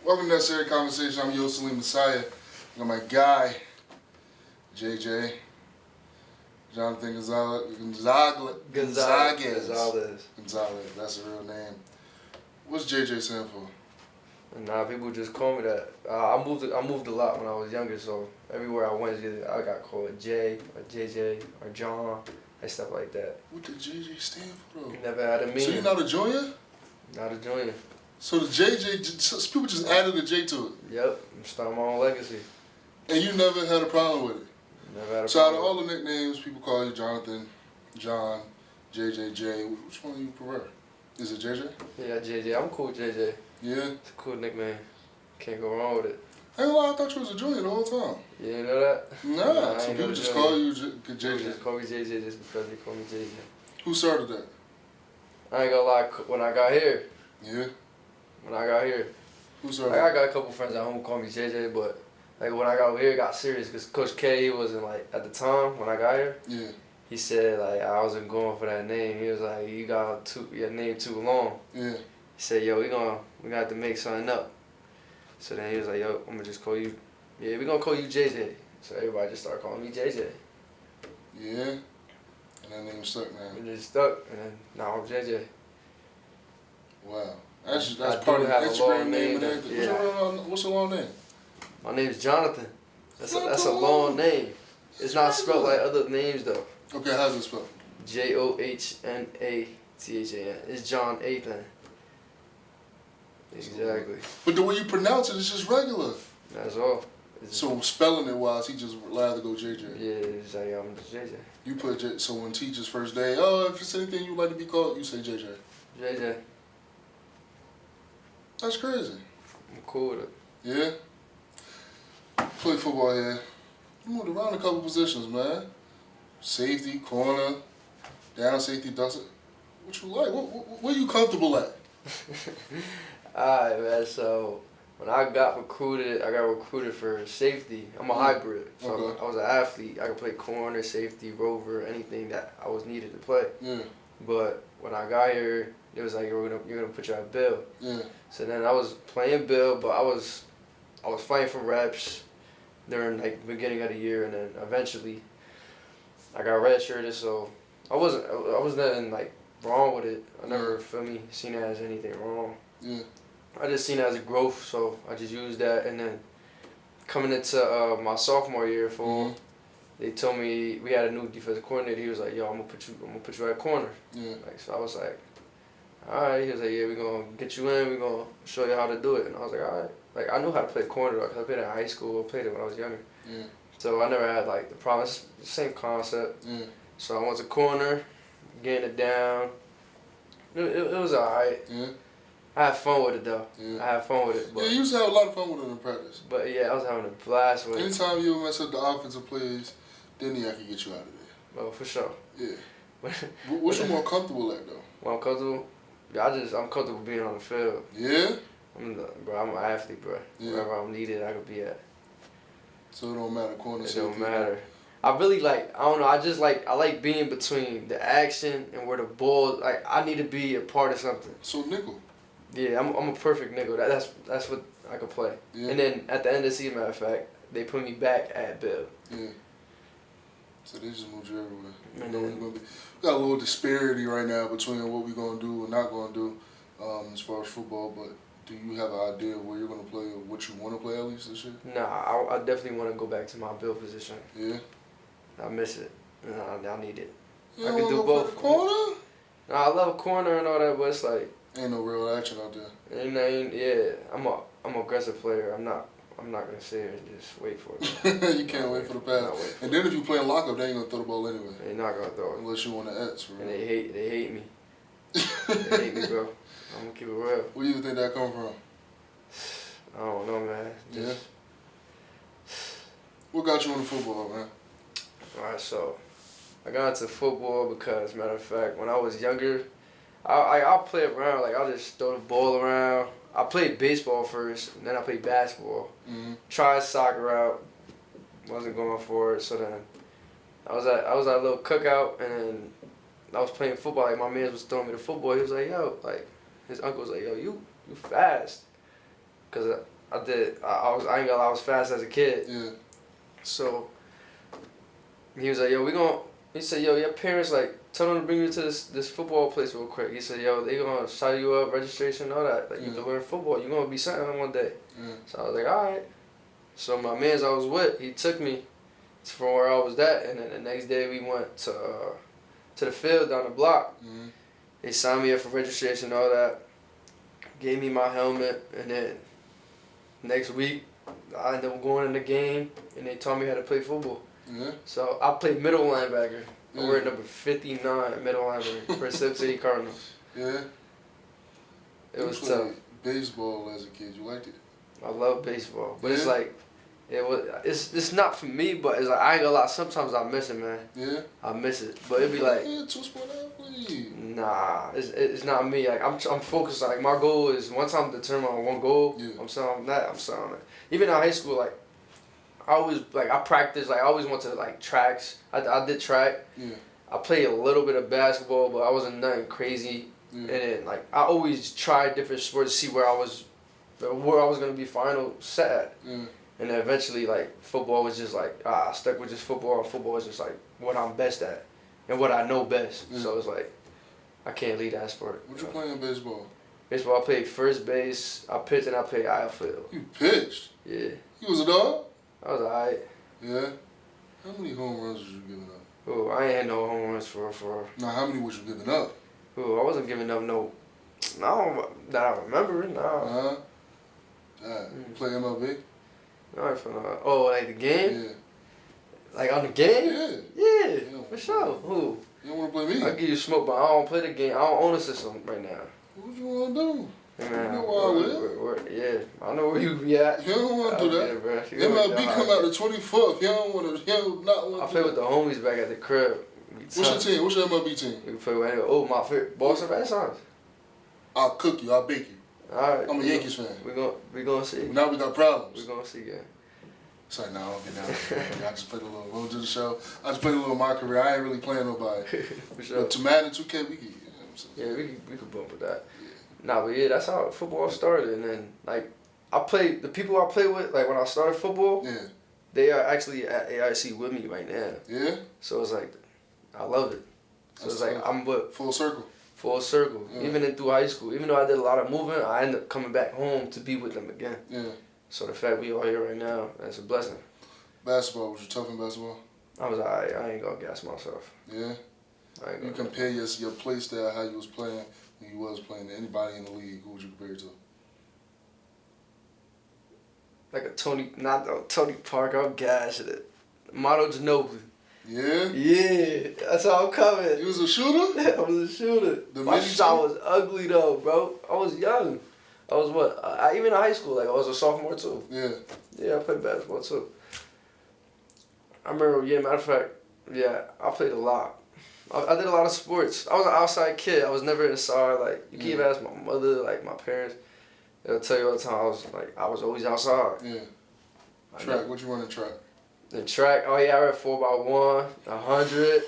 Welcome to Necessary Conversation. I'm your Saleem Messiah. I got my guy, JJ. Johnathan Gonzalez. That's a real name. What's JJ stand for? Nah, people just call me that. I moved a lot when I was younger, so everywhere I went, I got called J or JJ or John and stuff like that. What did JJ stand for though? Never had a meaning. So you're not a junior? Not a junior. So the JJ, people just added a J to it? Yep, I'm starting my own legacy. And you never had a problem with it? Never had a So out problem. of all the nicknames, people call you Johnathan, John, JJ. Which one do you prefer? Is it JJ? Yeah, JJ. I'm cool with JJ. Yeah? It's a cool nickname. Can't go wrong with it. I ain't gonna lie, I thought you was a junior the whole time. You didn't know that? Nah, so people just call you JJ. People just call me JJ just because they call me JJ. Who started that? I ain't gonna lie, when I got here. Yeah? When I got here. Who started I got a couple friends at home who call me JJ, but like when I got over here, it got serious because Coach K, he wasn't like, at the time when I got here, Yeah. he said like I wasn't going for that name. He was like, you got your name too long. Yeah. He said, yo, we gonna have to make something up. So then he was like, yo, I'm gonna just call you, we gonna call you JJ. So everybody just started calling me JJ. Yeah? And that name stuck, man. It just stuck, and then now I'm JJ. Wow. That's I part of do your have a Instagram long name and name, everything. yeah. What's your long name? My name's Johnathan. That's a long name. It's not spelled like other names though. Okay, how's it spelled? Johnathan. It's Johnathan. Exactly. But the way you pronounce it is just regular. That's all. So spelling it wise, he just allowed to go JJ. Yeah, it's like I'm just JJ. You put J. So when teachers first day, oh, if it's anything you'd like to be called, you say JJ. JJ. That's crazy. I'm cool with it. Yeah. Play football here. You moved around a couple positions, man. Safety, corner, down safety, dust. What you like? What you comfortable at? Alright, man. So when I got recruited for safety. I'm a hybrid. So Okay. I was an athlete. I could play corner, safety, rover, anything that I was needed to play. Yeah. But when I got here, it was like you're gonna put you at Bill. Yeah. So then I was playing Bill, but I was fighting for reps during like the beginning of the year, and then eventually I got redshirted. So I wasn't nothing like wrong with it. I never seen it as anything wrong. Yeah. I just seen it as a growth, so I just used that. And then coming into my sophomore year, they told me we had a new defensive coordinator. He was like, "Yo, I'm gonna put you at corner." Yeah. Like, so I was like, "All right." He was like, "Yeah, we're gonna get you in. We're gonna show you how to do it." And I was like, "All right." Like, I knew how to play corner because I played in high school. I played it when I was younger. Yeah. So I never had like the problem. It's the same concept. Yeah. So I went to corner, getting it down. It was alright. Yeah. I had fun with it though. Yeah. I had fun with it. But, Yeah, you used to have a lot of fun with it in practice. But yeah, I was having a blast with it. Anytime you mess up the offensive plays, then I can get you out of there. Oh, for sure. Yeah. What's you more comfortable at though? When I'm comfortable, I'm comfortable being on the field. Yeah. I'm an athlete, bro. Yeah. Wherever I'm needed, I could be at. So it don't matter corner. It safety. don't matter. I really like. I don't know. I like being between the action and where the ball. Like I need to be a part of something. So nickel. Yeah, I'm a perfect nickel. That's what I could play. Yeah. And then at the end of the season, matter of fact, they put me back at Bill. Yeah. So they just moved you everywhere. And You know, then, we got a little disparity right now between what we're gonna do and not gonna do, as far as football. But do you have an idea of where you're gonna play or what you want to play at least this year? nah, I definitely want to go back to my Bill position. Yeah. I miss it. I need it. You I don't can do wanna go both. play corner? Nah, I love corner and all that, but it's like. Ain't no real action out there. I'm an aggressive player. I'm not gonna sit here and just wait for it. You can't wait for the pass. And then if you play lockup, they ain't gonna throw the ball anyway. They're not gonna throw it. Unless you want to X, bro. And they hate me. They hate me, bro. I'm gonna keep it real. Where do you think that come from? I don't know, man. Yeah. What got you into football, man? Alright, so I got into football because, matter of fact, when I was younger, I'll play around. Like I'll just throw the ball around. I played baseball first, and then I played basketball. Mm-hmm. Tried soccer out, wasn't going for it. So then I was at a little cookout, and then I was playing football. Like my man was throwing me the football. He was like, "Yo," like his uncle was like, "Yo, you fast," cause I did. I ain't gonna lie, I was fast as a kid. Yeah. So he was like, yo, he said, yo, your parents, like, tell them to bring you to this football place real quick. He said, yo, they gonna sign you up, registration, all that. Like, you can learn football. You gonna be something one day. Yeah. So I was like, all right. So my mans I was with, he took me from where I was at, and then the next day we went to the field down the block. Mm-hmm. They signed me up for registration, all that. Gave me my helmet, and then next week I ended up going in the game, and they taught me how to play football. Yeah. So I played middle linebacker. Yeah. I wear number 59 middle linebacker for Sip City Cardinals. Yeah. It was played tough. baseball as a kid. You liked it? I love baseball, but Yeah. it's like, it's not for me, but it's like, I ain't gonna lie, sometimes I miss it, man. Yeah. I miss it, but it'd be like, yeah, two-sport athlete. nah, it's not me. Like I'm focused. Like my goal is once I'm determined on one goal, Yeah. I'm selling on that. I'm selling on it. Even in high school, like I practiced. Like I always went to like tracks. I did track. Yeah. I played a little bit of basketball, but I wasn't nothing crazy. Yeah. And then like I always tried different sports to see where I was gonna be final set at. Yeah. And then eventually like football was just like I stuck with just football. And football was just like what I'm best at and what I know best. Yeah. So it's like I can't leave that sport. What you playing in baseball? Baseball, I played first base. I pitched and I played outfield. You pitched. Yeah, You was a dog. I was alright. Yeah. How many home runs was you giving up? Oh, I ain't had no home runs for. Now, how many was you giving up? Oh, I wasn't giving up no that I remember. No. Play MLB? Alright, like the game? Yeah. Like on the game? Yeah. Yeah, Yeah. for sure. Who? You don't want to play me? I give you smoke, but I don't play the game. I don't own the system right now. What you want to do? Hey, man, You know where I live. yeah, I know where you be at. You don't want to do that. MLB come out the 24th. You don't want to. You not want to. I play with the homies back at the crib. What's your team? What's your MLB team? We play with my favorite Boston Red Sox. I'll cook you. I'll bake you. All right. I'm a Yankees fan. We gonna see. Now we got problems. We gonna see, yeah. It's like, nah, I don't get down. I just played a little. Welcome to the show. I just played a little of my career. I ain't really playing nobody. For sure. But to Madden 2K, we can. You know what I'm saying? Yeah, we could bump with that. Yeah. Nah, but yeah, that's how football started. And then like the people I play with, like when I started football, Yeah. they are actually at AIC with me right now. Yeah. So it's like I love it. So That's it's like tough. I'm with Full circle. full circle. Yeah. Even through high school, even though I did a lot of moving, I ended up coming back home to be with them again. Yeah. So the fact we all here right now, that's a blessing. Basketball, was you tough in basketball? I was alright. I ain't gonna gas myself. Yeah. I ain't You gonna. compare your play style, how you was playing when you was playing to anybody in the league. Who would you compare it to? Like a Tony Parker. I'm gashing it. Mono Ginobili. Yeah. Yeah, that's how I'm coming. You was a shooter. I was a shooter. The My mini shot too? was ugly though, bro. I was young. I was what? Even in high school, like I was a sophomore too. Yeah. Yeah, I played basketball too. I remember, yeah, matter of fact, yeah, I played a lot. I did a lot of sports. I was an outside kid. I was never inside. Like, you can even ask my mother, like my parents. They'll tell you all the time, I was always outside. Yeah. Track, what you run in track? The track, oh yeah, I ran 4x1, 100.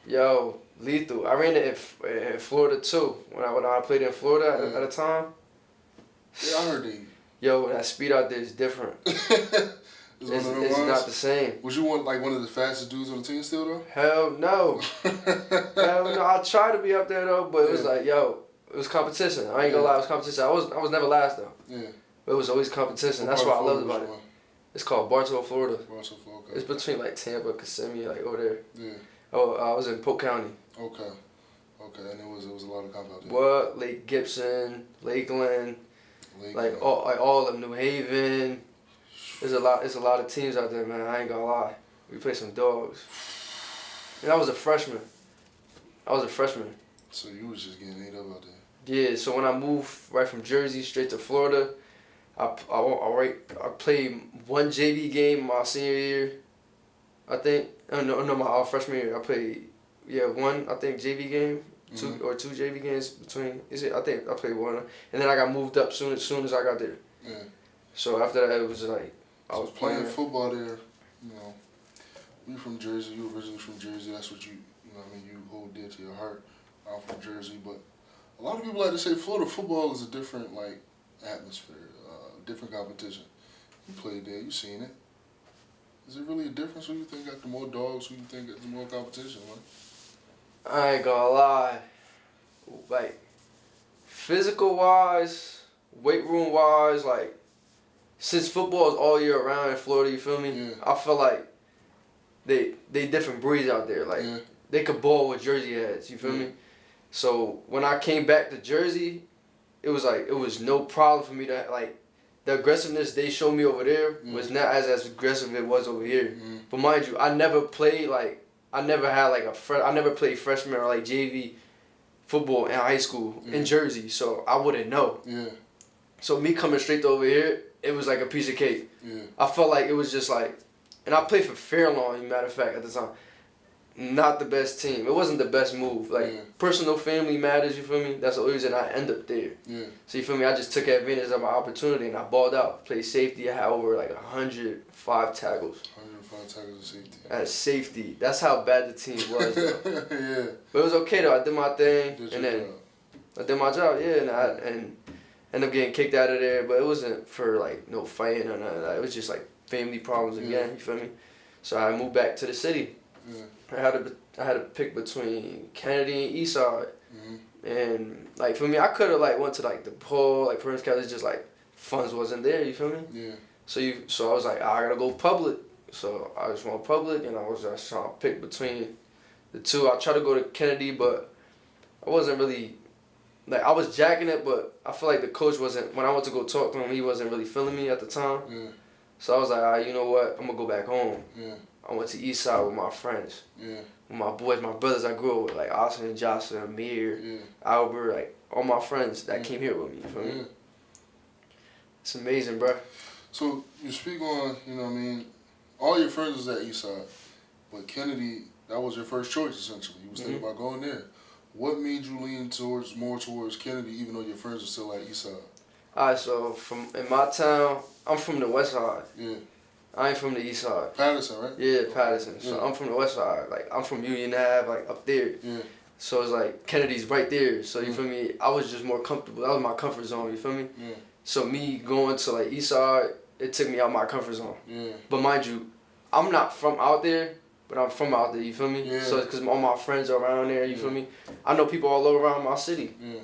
Yo, lethal. I ran it in Florida too. When I played in Florida at the time. Yeah, I heard that. Yo, that speed out there is different. It's not the same. Was you one of the fastest dudes on the team still though? Hell no. Hell no. I tried to be up there though, but it was like, yo, it was competition. I ain't gonna lie, it was competition. I was never last though. Yeah. But it was always competition. That's what I loved about it. It's called Bartow, Florida. Bartow, Florida. It's between like Tampa, Kissimmee, like over there. Yeah. Oh, I was in Polk County. Okay. Okay, and it was a lot of comp out there. What? Lake Gibson, Lakeland, like all of New Haven. It's a lot of teams out there, man. I ain't gonna lie. We played some dogs. And I was a freshman. So you was just getting ate up out there. Yeah, so when I moved right from Jersey straight to Florida, I played one JV game my senior year, I think. No, my freshman year. I played, one, I think, JV game, two JV games between. I think I played one. And then I got moved up as soon as I got there. Yeah. So after that, it was like, I was playing football there, you know, we from Jersey, you originally from Jersey, that's what you hold dear to your heart. I'm from Jersey, but a lot of people like to say Florida football is a different, like, atmosphere. different competition. You played there, you seen it. Is it really a difference? Who you think got the more dogs? Who you think got the more competition, man? I ain't gonna lie. Like, physical wise, weight room wise, like, since football is all year round in Florida, you feel me? Yeah. I feel like they different breeds out there. Like, Yeah. they could ball with Jersey heads, you feel me? So when I came back to Jersey, it was like, it was no problem for me to, like, the aggressiveness they showed me over there was not as aggressive as it was over here. But mind you, I never played, like, I never had, like, I never played freshman or, like, JV football in high school in Jersey, so I wouldn't know. Yeah. So me coming straight to over here, it was like a piece of cake. Yeah. I felt like it was just like, and I played for Fairlawn, matter of fact, at the time. Not the best team. It wasn't the best move. Like, personal family matters, you feel me? That's the reason I end up there. Yeah. So, you feel me? I just took advantage of my opportunity and I balled out. Played safety. I had over like 105 tackles. 105 tackles of safety. As safety. That's how bad the team was, though. Yeah. But it was okay, though. I did my thing. Did and your then job. I did my job, yeah. And ended up getting kicked out of there. But it wasn't for like no fighting or nothing. Like, it was just like family problems again, you feel me? So I moved back to the city. Yeah. I had to pick between Kennedy and Eastside, and like for me, I could have like went to like the pool, like Prince County, just like funds wasn't there. You feel me? Yeah. So I was like, I gotta go public. So I just went public, and I was just trying to pick between the two. I tried to go to Kennedy, but I wasn't really like I was jacking it, but I feel like the coach wasn't. When I went to go talk to him, he wasn't really feeling me at the time. Yeah. So I was like, all right, you know what? I'm gonna go back home. Yeah. I went to Eastside with my friends. Yeah. With my boys, my brothers I grew up with, like Austin, Johnathan, Amir, Albert, like all my friends that came here with me, you feel me? It's amazing, bro. So you speak on, you know what I mean, all your friends was at Eastside, but Kennedy, that was your first choice essentially. You was thinking about going there. What made you lean more towards Kennedy even though your friends are still at Eastside? Alright, so in my town, I'm from the west side. Yeah. I ain't from the east side. Patterson, right? Yeah, Patterson. Yeah. So I'm from the west side. Like, I'm from Union Ave, like, up there. Yeah. So it's like, Kennedy's right there. So, you feel me? I was just more comfortable. That was my comfort zone, you feel me? Yeah. So me going to, like, east side, it took me out my comfort zone. Yeah. But mind you, I'm not from out there, but I'm from out there, you feel me? Yeah. So because all my friends are around there, you feel me? I know people all over around my city. Yeah.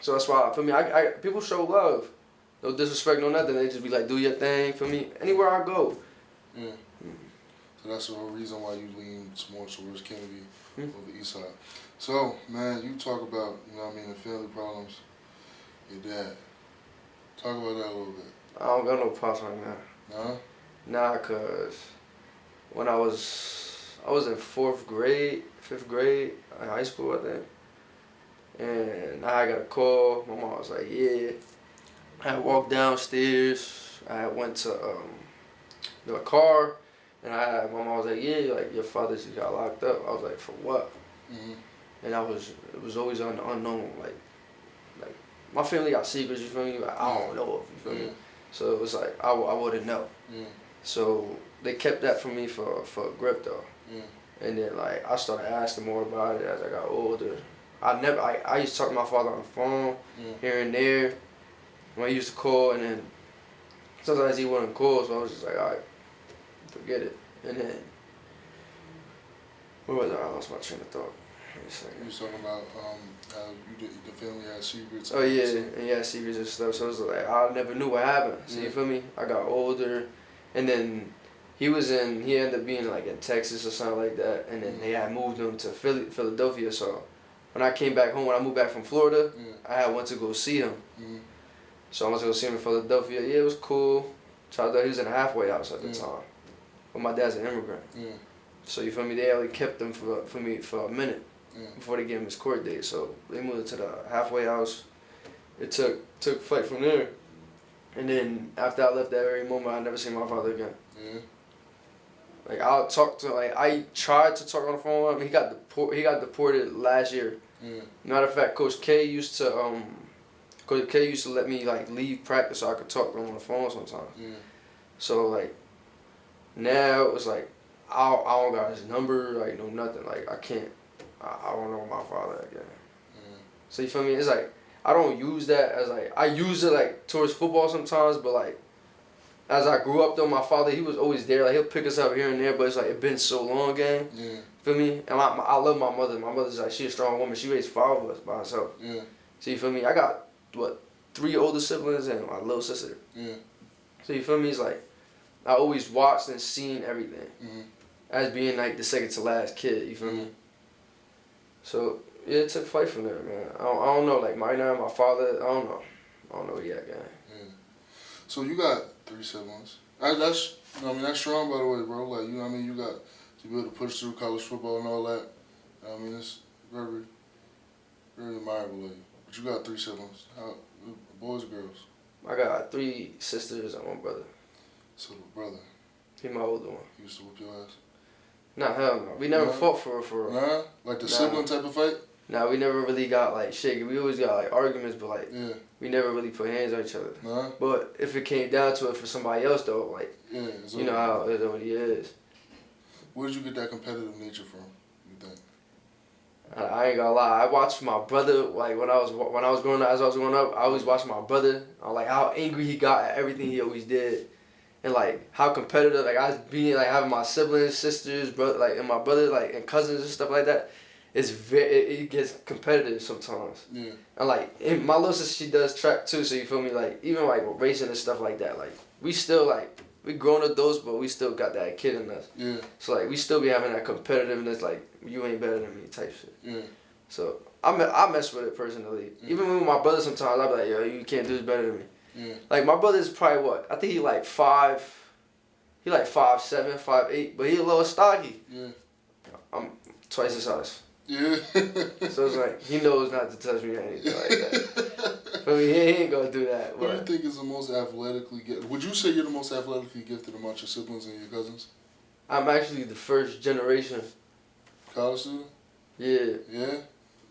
So that's why, for me, I people show love. No disrespect, no nothing. They just be like, do your thing for me. Anywhere I go. Yeah. So that's the whole reason why you lean more towards Kennedy over East Side. So, man, you talk about, you know what I mean, the family problems, your dad. Talk about that a little bit. I don't got no pops right now. Nah? Nah, cause when I was in 5th grade in high school, I think. And I got a call. My mom was like, yeah. I walked downstairs. I went to the car, and my mom was like, yeah, like your father just got locked up. I was like, for what? And it was always unknown. Like my family got secrets. You feel me? Like, I don't know. You feel me? So it was like I wouldn't know. So they kept that from me for a grip though. And then like I started asking more about it as I got older. I used to talk to my father on the phone here and there. When I used to call, and then sometimes he wouldn't call, so I was just like, all right, forget it. And then, where was I? I lost my train of thought. You was talking about how the family had secrets. Oh yeah, and yeah, secrets and stuff. So it was like I never knew what happened. So you feel me? I got older, and then he ended up being like in Texas or something like that, and then they had moved him to Philadelphia. So when I came back home, when I moved back from Florida, I had went to go see him. So I went to go see him in Philadelphia. Yeah, it was cool. He was in a halfway house at the time. But my dad's an immigrant. So you feel me? They only kept him for me for a minute before they gave him his court date. So they moved to the halfway house. It took flight from there. And then after I left that very moment, I never seen my father again. Like I tried to talk on the phone with him. He got deported last year. Matter of fact, Coach K used to let me like leave practice so I could talk to him on the phone sometimes. So like now it's like I don't got his number, like no nothing. Like I don't know my father again. So you feel me? It's like I don't use that as like, I use it like towards football sometimes, but like as I grew up though, my father, he was always there. Like he'll pick us up here and there, but it's like it been so long, gang. Yeah. Feel me? And I love my mother. My mother's like, she a strong woman. She raised 5 of us by herself. Yeah. So you feel me? I got 3 older siblings and my little sister. Yeah. So you feel me? It's like I always watched and seen everything Mm-hmm. as being like the second to last kid. You feel me? So yeah, it took fight from there, man. I don't know. Like right now, my father, I don't know where he at, gang. Yeah. So you got 3 siblings. That's that's strong, by the way, bro. Like you got to be able to push through college football and all that. It's very, very admirable of you. But you got 3 siblings. How, boys or girls? I got 3 sisters and 1 brother. So the brother, He my older one. he used to whoop your ass. Nah, hell no. We never fought for. Nah, like the sibling type of fight. Nah, we never really got like shaky. We always got like arguments, but like we never really put hands on each other. Nah. But if it came down to it for somebody else though, like you know how it already is. Where did you get that competitive nature from? You think? I ain't gonna lie. I watched my brother like when I was growing up. As I was growing up, I always watched my brother. Like how angry he got at everything he always did, and like how competitive. Like I was being like having my siblings, sisters, brother, like and my brother, like and cousins and stuff like that. It gets competitive sometimes. Yeah. And like and my little sister, she does track too. So you feel me? Like even like with racing and stuff like that. Like we still like we grown adults, but we still got that kid in us. Yeah. So like we still be having that competitiveness. Like you ain't better than me type shit. Yeah. So I mess with it personally. Yeah. Even with my brother sometimes I be like, yo, you can't do this better than me. Yeah. Like my brother's probably what? I think he like 5'7", 5'8", but he a little stocky. Yeah. I'm twice his size. Yeah. So it's like he knows not to touch me or anything like that. But he ain't gonna do that. Who do you think is the most athletically gifted? Would you say you're the most athletically gifted amongst your siblings and your cousins? I'm actually the first generation. College student? Yeah. Yeah.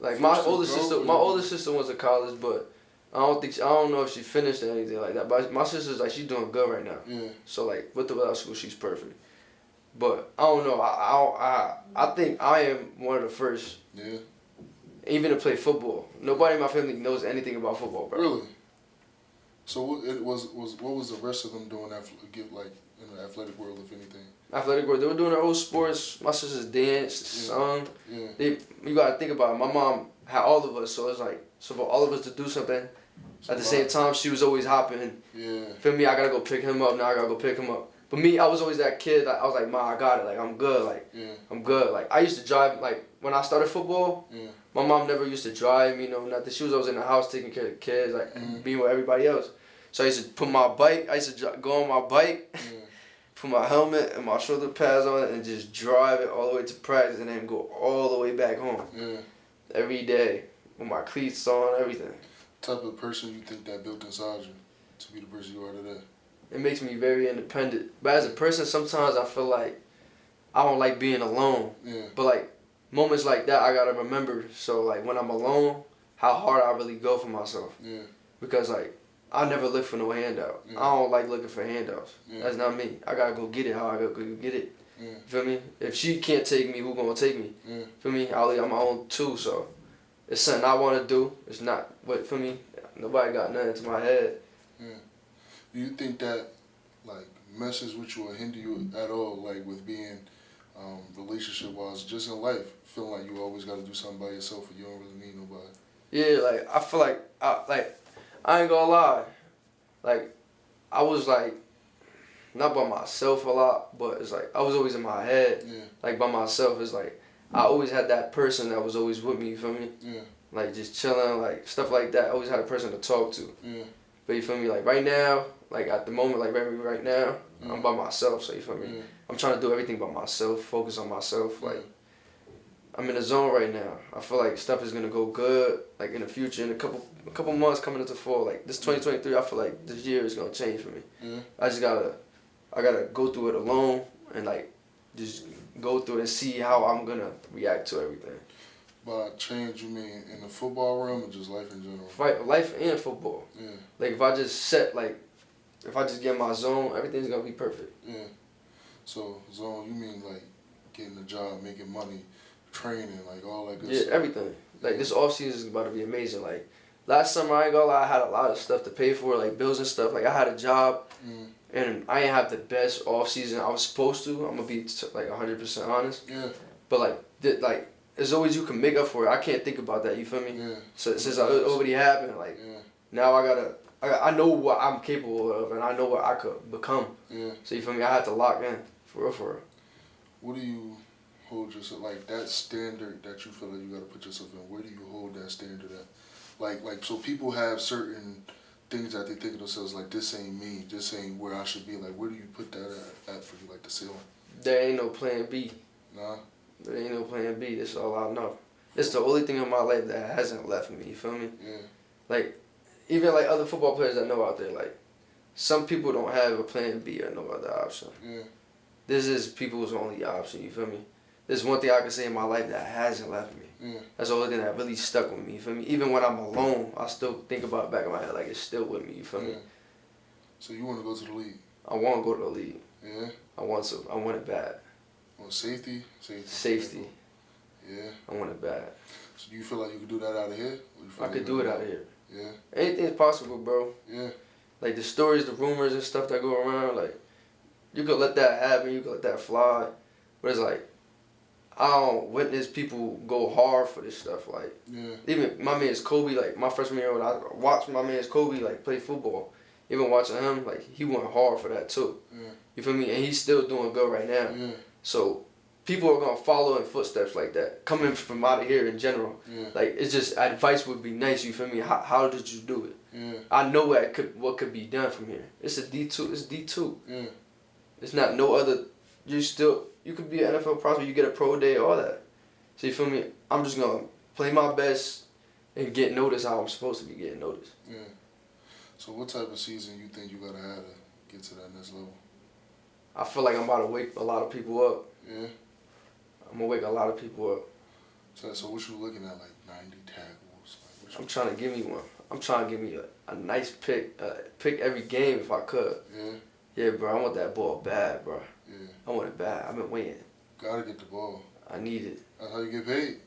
Like my older sister went to college, but I don't know if she finished or anything like that. But my sister's like she's doing good right now. Yeah. So like with or without school, she's perfect. But I don't know. I think I am one of the first. Yeah. Even to play football. Nobody in my family knows anything about football, bro. Really? So what was the rest of them doing like in the athletic world, if anything? Athletic world. They were doing their own sports. My sisters danced, sung. Yeah. You gotta think about it. My mom had all of us, so it's like for all of us to do something. At the same time, she was always hopping. Yeah. Feel me? I gotta go pick him up. Now I gotta go pick him up. But me, I was always that kid. I was like, Ma, I got it. Like I'm good. Like I'm good. Like I used to drive. Like when I started football, my mom never used to drive me. No, nothing. She was always in the house taking care of the kids, like being with everybody else. So I used to put my bike. I used to go on my bike, put my helmet and my shoulder pads on it, and just drive it all the way to practice, and then go all the way back home. Yeah. Every day with my cleats on, everything. Type of person you think that built inside you to be the person you are today? It makes me very independent. But as a person, sometimes I feel like I don't like being alone. Yeah. But like moments like that, I gotta remember. So like when I'm alone, how hard I really go for myself. Yeah. Because like I never look for no handout. Yeah. I don't like looking for handouts. Yeah. That's not me. I gotta go get it how I gotta go get it. Yeah. Feel me? If she can't take me, who gonna take me? Yeah. Feel me? I'll leave on my own too. So it's something I wanna do. It's not what for me. Nobody got nothing to my head. Yeah. Do you think that like messes with you or hinder you at all, like with being relationship wise, just in life, feeling like you always got to do something by yourself and you don't really need nobody? Yeah, like I feel like I ain't gonna lie, like I was like not by myself a lot, but it's like I was always in my head. Yeah. Like by myself, it's like I always had that person that was always with me. You feel me? Yeah. Like just chilling, like stuff like that. I always had a person to talk to. Yeah. But you feel me? Like right now, like at the moment, like right now, I'm by myself. So you feel me? Yeah. I'm trying to do everything by myself, focus on myself. Like Yeah. I'm in the zone right now. I feel like stuff is gonna go good. Like in the future, in a couple months coming into fall, like this 2023, I feel like this year is gonna change for me. Yeah. I gotta go through it alone and like just go through it and see how I'm gonna react to everything. By change, you mean in the football realm or just life in general? Life and football. Yeah. Like if I just get in my zone, everything's gonna be perfect. Yeah. So zone, you mean like getting a job, making money, training, like all that good stuff? Yeah, everything. Like this off season is about to be amazing. Like last summer, I ain't gonna lie, I had a lot of stuff to pay for, like bills and stuff. Like I had a job, and I ain't have the best off season I was supposed to. I'm gonna be like 100% honest. Yeah. But like as always you can make up for it. I can't think about that. You feel me? Yeah. So since it already happened, like now I know what I'm capable of, and I know what I could become. Yeah. So you feel me? I had to lock in for real, for real. What do you hold yourself, like that standard that you feel like you gotta put yourself in? Where do you hold that standard at? Like so people have certain things that they think of themselves like, this ain't me, this ain't where I should be. Like, where do you put that at for you, like the ceiling? There ain't no plan B. Nah. There ain't no plan B. That's all I know. It's the only thing in my life that hasn't left me. You feel me? Yeah. Like, even like other football players I know out there, like, some people don't have a plan B or no other option. Yeah. This is people's only option. You feel me? There's one thing I can say in my life that hasn't left me. Yeah. That's the only thing that really stuck with me. You feel me? Even when I'm alone, I still think about it back in my head like it's still with me. You feel me? So you want to go to the league? I want to go to the league. Yeah. I want to. I want it bad. Well, safety. Safety. Yeah. I want it bad. So do you feel like you could do that out of here? I could do it out of here. Yeah. Anything's possible, bro. Yeah. Like the stories, the rumors and stuff that go around, like, you could let that happen, you could let that fly. But it's like, I don't witness people go hard for this stuff. Like, even my man's Kobe, like, my freshman year when I watched my man's Kobe, like, play football. Even watching him, like, he went hard for that too. Yeah. You feel me? And he's still doing good right now. Yeah. So, people are going to follow in footsteps like that. Coming from out of here in general. Yeah. Like, it's just, advice would be nice, you feel me? How did you do it? Yeah. I know what could be done from here. It's a D2. It's D2. Yeah. It's not no other. You could be an NFL prospect. You get a pro day, all that. So you feel me? I'm just gonna play my best and get noticed how I'm supposed to be getting noticed. Yeah. So what type of season you think you gotta have to get to that next level? I feel like I'm about to wake a lot of people up. Yeah. I'm gonna wake a lot of people up. So what you looking at, like 90 tackles? Like, I'm trying to give me one. I'm trying to give me a nice pick. Pick every game if I could. Yeah. Yeah, bro. I want that ball bad, bro. Yeah. I want it bad. I've been waiting. Gotta get the ball. I need it. That's how you get paid.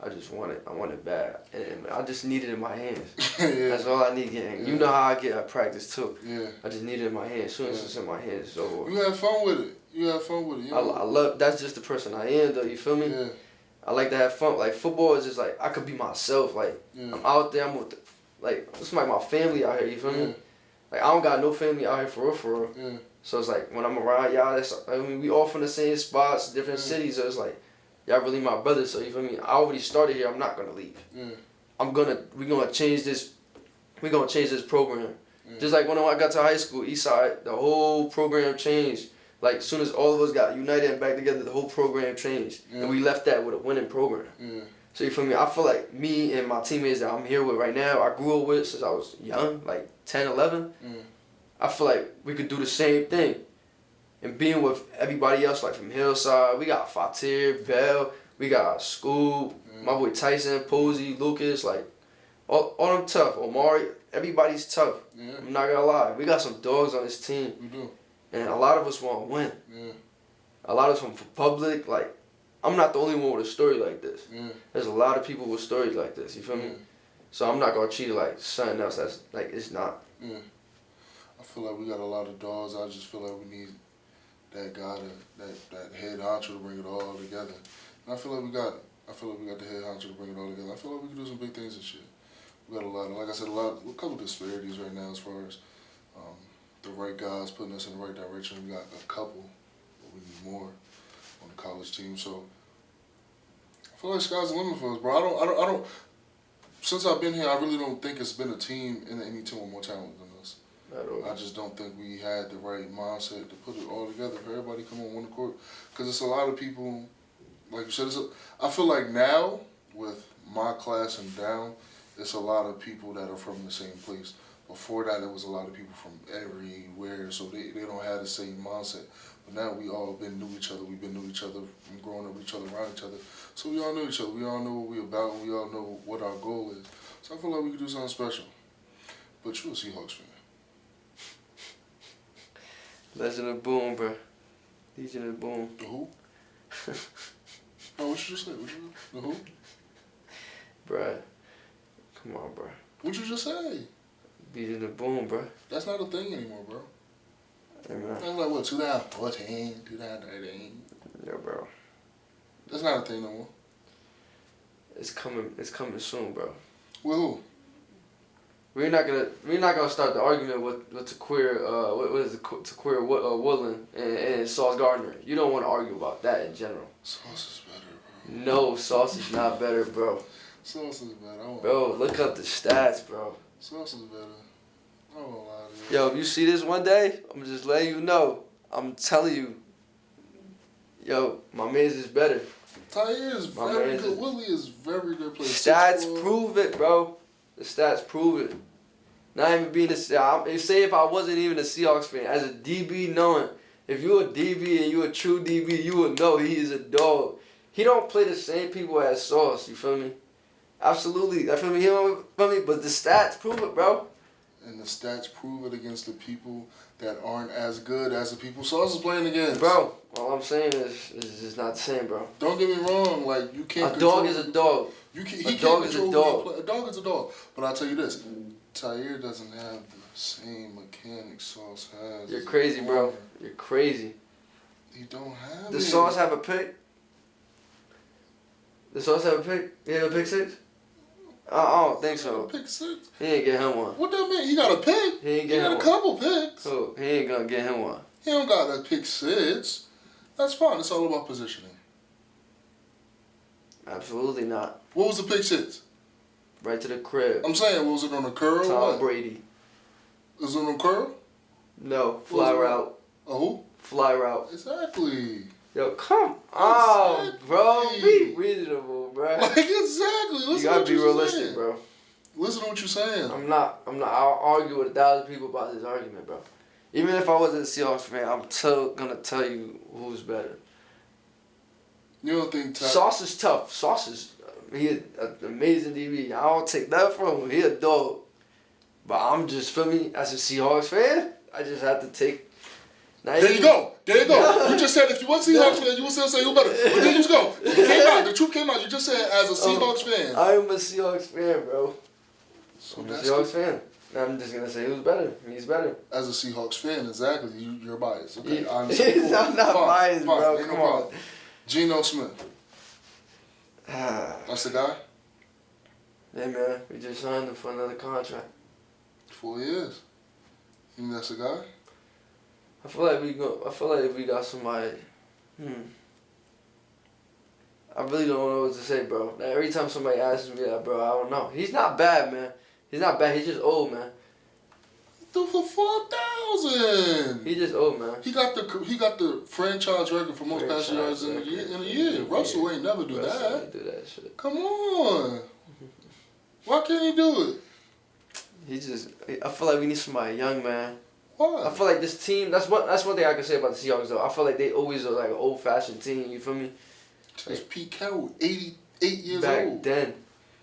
I just want it. I want it bad. And I just need it in my hands. Yeah. That's all I need, gang. Yeah. You know how I get at practice, too. Yeah. I just need it in my hands. As soon as it's in my hands, it's over. You have fun with it. You have fun with it. You know? I love, that's just the person I am, though. You feel me? Yeah. I like to have fun. Like, football is just like, I could be myself. Like, I'm out there. I'm with, it's like my family out here. You feel me? Like, I don't got no family out here for real, for real. Yeah. So it's like, when I'm around y'all, we all from the same spots, different cities, so it's like, y'all really my brothers, so you feel me? I already started here, I'm not gonna leave. Yeah. We're gonna change this program. Yeah. Just like when I got to high school, Eastside, the whole program changed. Like, as soon as all of us got united and back together, the whole program changed. Yeah. And we left that with a winning program. Yeah. So you feel me? I feel like me and my teammates that I'm here with right now, I grew up with since I was young, like 10, 11. I feel like we could do the same thing. And being with everybody else, like from Hillside, we got Fatir, Bell, we got Scoob, my boy Tyson, Posey, Lucas, like, all them tough. Omari, everybody's tough. Yeah. I'm not gonna lie. We got some dogs on this team. We do. And a lot of us want to win. Yeah. A lot of us from public, like, I'm not the only one with a story like this. Yeah. There's a lot of people with stories like this, you feel me? So I'm not gonna treat it like something else that's, like, it's not. Yeah. I feel like we got a lot of dogs. I just feel like we need that guy, that head honcho to bring it all together. And I feel like we got it. I feel like we got the head honcho to bring it all together. I feel like we can do some big things this year. We got a lot of, like I said, a couple disparities right now as far as the right guys putting us in the right direction. We got a couple, but we need more on the college team. So I feel like sky's the limit for us, bro. I don't. Since I've been here, I really don't think it's been a team in any team with more talent than us. I just don't think we had the right mindset to put it all together for everybody come on one court. Because it's a lot of people, like you said, I feel like now, with my class and down, it's a lot of people that are from the same place. Before that, it was a lot of people from everywhere, so they don't have the same mindset. But now we all knew each other. We've been knew each other and growing up with each other, around each other. So we all know each other. We all know what we're about, and we all know what our goal is. So I feel like we could do something special. But you're a Seahawks fan. Legend of Boom, bro. Legion of Boom. The who? Oh, what you just say? The who? Bruh. Come on, bro. What you just say? Beating the boom, bro. That's not a thing anymore, bro. Hey, man. That's like, what, 2014, 2013? Yeah, bro. That's not a thing no more. It's coming soon, bro. With who? We're not gonna start the argument with the queer what is the queer Woodland and Sauce Gardner. You don't want to argue about that in general. Sauce is better, bro. No, Sauce is not better, bro. Sauce is better. Bro, look up the stats, bro. Sauce is better. I won't lie to you. Yo, if you see this one day, I'm just letting you know. I'm telling you. Yo, my man's is better. Tyre is very good. Willie is very good player. Stats prove it, bro. The stats prove it. Not even being say if I wasn't even a Seahawks fan, as a DB, knowing if you a DB and you a true DB, you would know he is a dog. He don't play the same people as Sauce. You feel me? Absolutely. I feel me. He don't feel me. But the stats prove it, bro. And the stats prove it against the people that aren't as good as the people Sauce is playing against. Bro, all I'm saying is it's not the same, bro. Don't get me wrong. Like, you can't. A dog is a dog. A dog is a dog. A dog is a dog. But I'll tell you this. Tyre doesn't have the same mechanics Sauce has. You're crazy, bro. You're crazy. He don't have it. Does Sauce have a pick? Does Sauce have a pick? He have a pick six? I don't think so. Pick six? He ain't get him one. What that mean? He got a pick? He got a couple picks. Oh, he ain't gonna get him one. He don't got a pick six. That's fine. It's all about positioning. Absolutely not. What was the pick six? Right to the crib. I'm saying, was it on a curl? Tom Brady. Was it on a curl? No, fly route. A who? Fly route. Exactly. Yo, come on, bro. Be reasonable, bro. Like, exactly. Listen, you gotta be realistic, bro. Listen to what you're saying. I'm not. I'll argue with 1,000 people about this argument, bro. Even if I wasn't a Seahawks fan, I'm still gonna tell you who's better. You don't think Sauce is tough. Sauce is he an amazing DB. I don't take that from him. He a dog. But I'm just, feel me, as a Seahawks fan, I just have to take. There you go. You just said if you weren't Seahawks fan, you would still say who better. But then you go. It came out. The truth came out. You just said as a Seahawks fan. I am a Seahawks fan, bro. So I'm a Seahawks fan. I'm just gonna say who's better. He's better. As a Seahawks fan, exactly. You're biased. Okay, I'm not biased, bro. Come on. Geno Smith. That's the guy? Hey, man. We just signed him for another contract. 4 years. You think that's the guy? I feel like if we got somebody, I really don't know what to say, bro. Like, every time somebody asks me that, bro, I don't know. He's not bad, man. He's not bad. He's just old, man. Threw for 4,000. He just old, man. He got the franchise record for most passing yards in a year. Russell ain't never do that. Ain't do that shit. Come on. Why can't he do it? I feel like we need somebody young, man. Why? I feel like this team. That's one thing I can say about the Seahawks, though. I feel like they always are like an old-fashioned team. You feel me? It's Pete Carroll, 88 years back old. Then,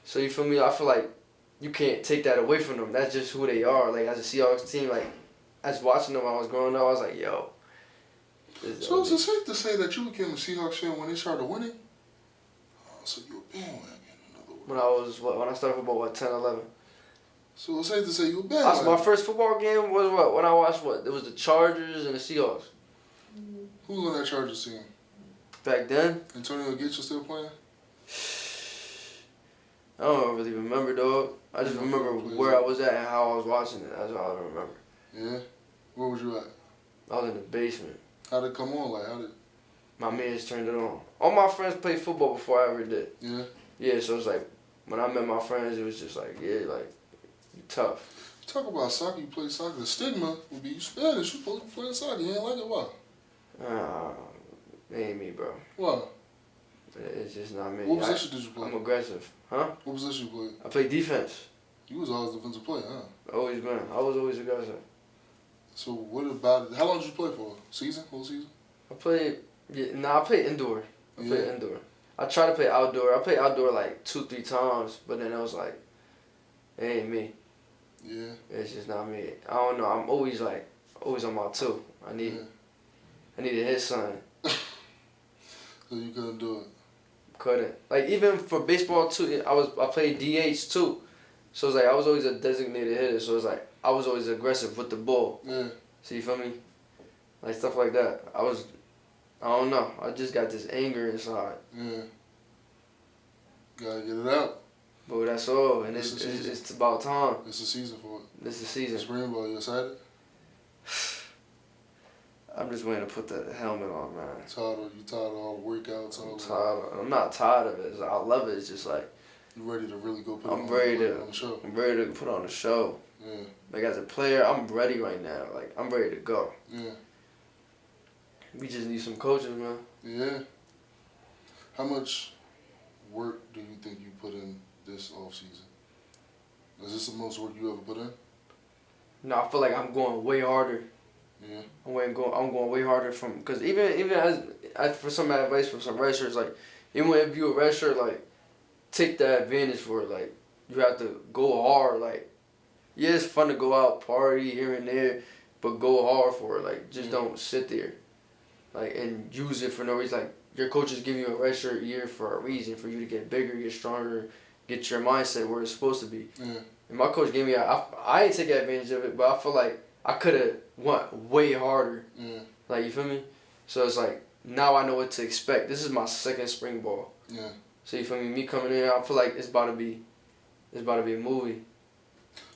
so you feel me? I feel like you can't take that away from them. That's just who they are. Like, as a Seahawks team, like, as watching them when I was growing up, I was like, yo. So is it safe to say that you became a Seahawks fan when they started winning? Oh, so you were bandwagon, in other words. When I started football, 10, 11. So it's safe to say you were bandwagon. My first football game was what? When I watched what? It was the Chargers and the Seahawks. Who was on that Chargers team? Back then? Antonio Gates was still playing? I don't really remember, dog. I just remember where I was at and how I was watching it. That's all I remember. Yeah? Where was you at? I was in the basement. How'd it come on? Like, how did... My mans turned it on. All my friends played football before I ever did. Yeah? Yeah, so it's like, when I met my friends, it was just like, yeah, like, you tough. Talk about soccer, you play soccer. The stigma would be you Spanish. You supposed to be playing soccer. You ain't like it. Why? It ain't me, bro. Why? It's just not me. What position did you play? I'm aggressive. Huh? What position you played? I played defense. You was always defensive player, huh? Always been. I was always aggressive. So what about it? How long did you play for? Season? Whole season? I played indoor. I played indoor. I tried to play outdoor. I played outdoor like 2-3 times, but then I was like, it ain't me. Yeah. It's just not me. I don't know. I'm always on my two. I need to hit something. So you couldn't do it? Couldn't. Like, even for baseball too, I played DH too. So it's like I was always a designated hitter. So it's like I was always aggressive with the ball. Yeah. So you feel me? Like stuff like that. I don't know. I just got this anger inside. Yeah. Gotta get it out. But that's all, and it's about time. It's the season for it. This is the season. Spring ball, you excited? I'm just waiting to put the helmet on, man. You tired of all the workouts? I'm not tired of it. I love it. It's just like you ready to really go put on the show? I'm ready to put on the show. Yeah. Like as a player, I'm ready right now. Like I'm ready to go. Yeah. We just need some coaches, man. Yeah. How much work do you think you put in this off season? Is this the most work you ever put in? No, I feel like I'm going way harder. Yeah. I'm going way harder because even as for some advice from some red shirts, like even if you a red shirt, like take that advantage for it. Like you have to go hard. Like yeah, it's fun to go out party here and there, but go hard for it. Like just don't sit there, like and use it for no reason. Like your coaches give you a red shirt year for a reason, for you to get bigger, get stronger, get your mindset where it's supposed to be. Yeah. And my coach gave me I ain't take advantage of it, but I feel like I could have went way harder. Yeah. Like, you feel me? So it's like, now I know what to expect. This is my second spring ball. Yeah. So you feel me? Me coming in, I feel like it's about to be a movie.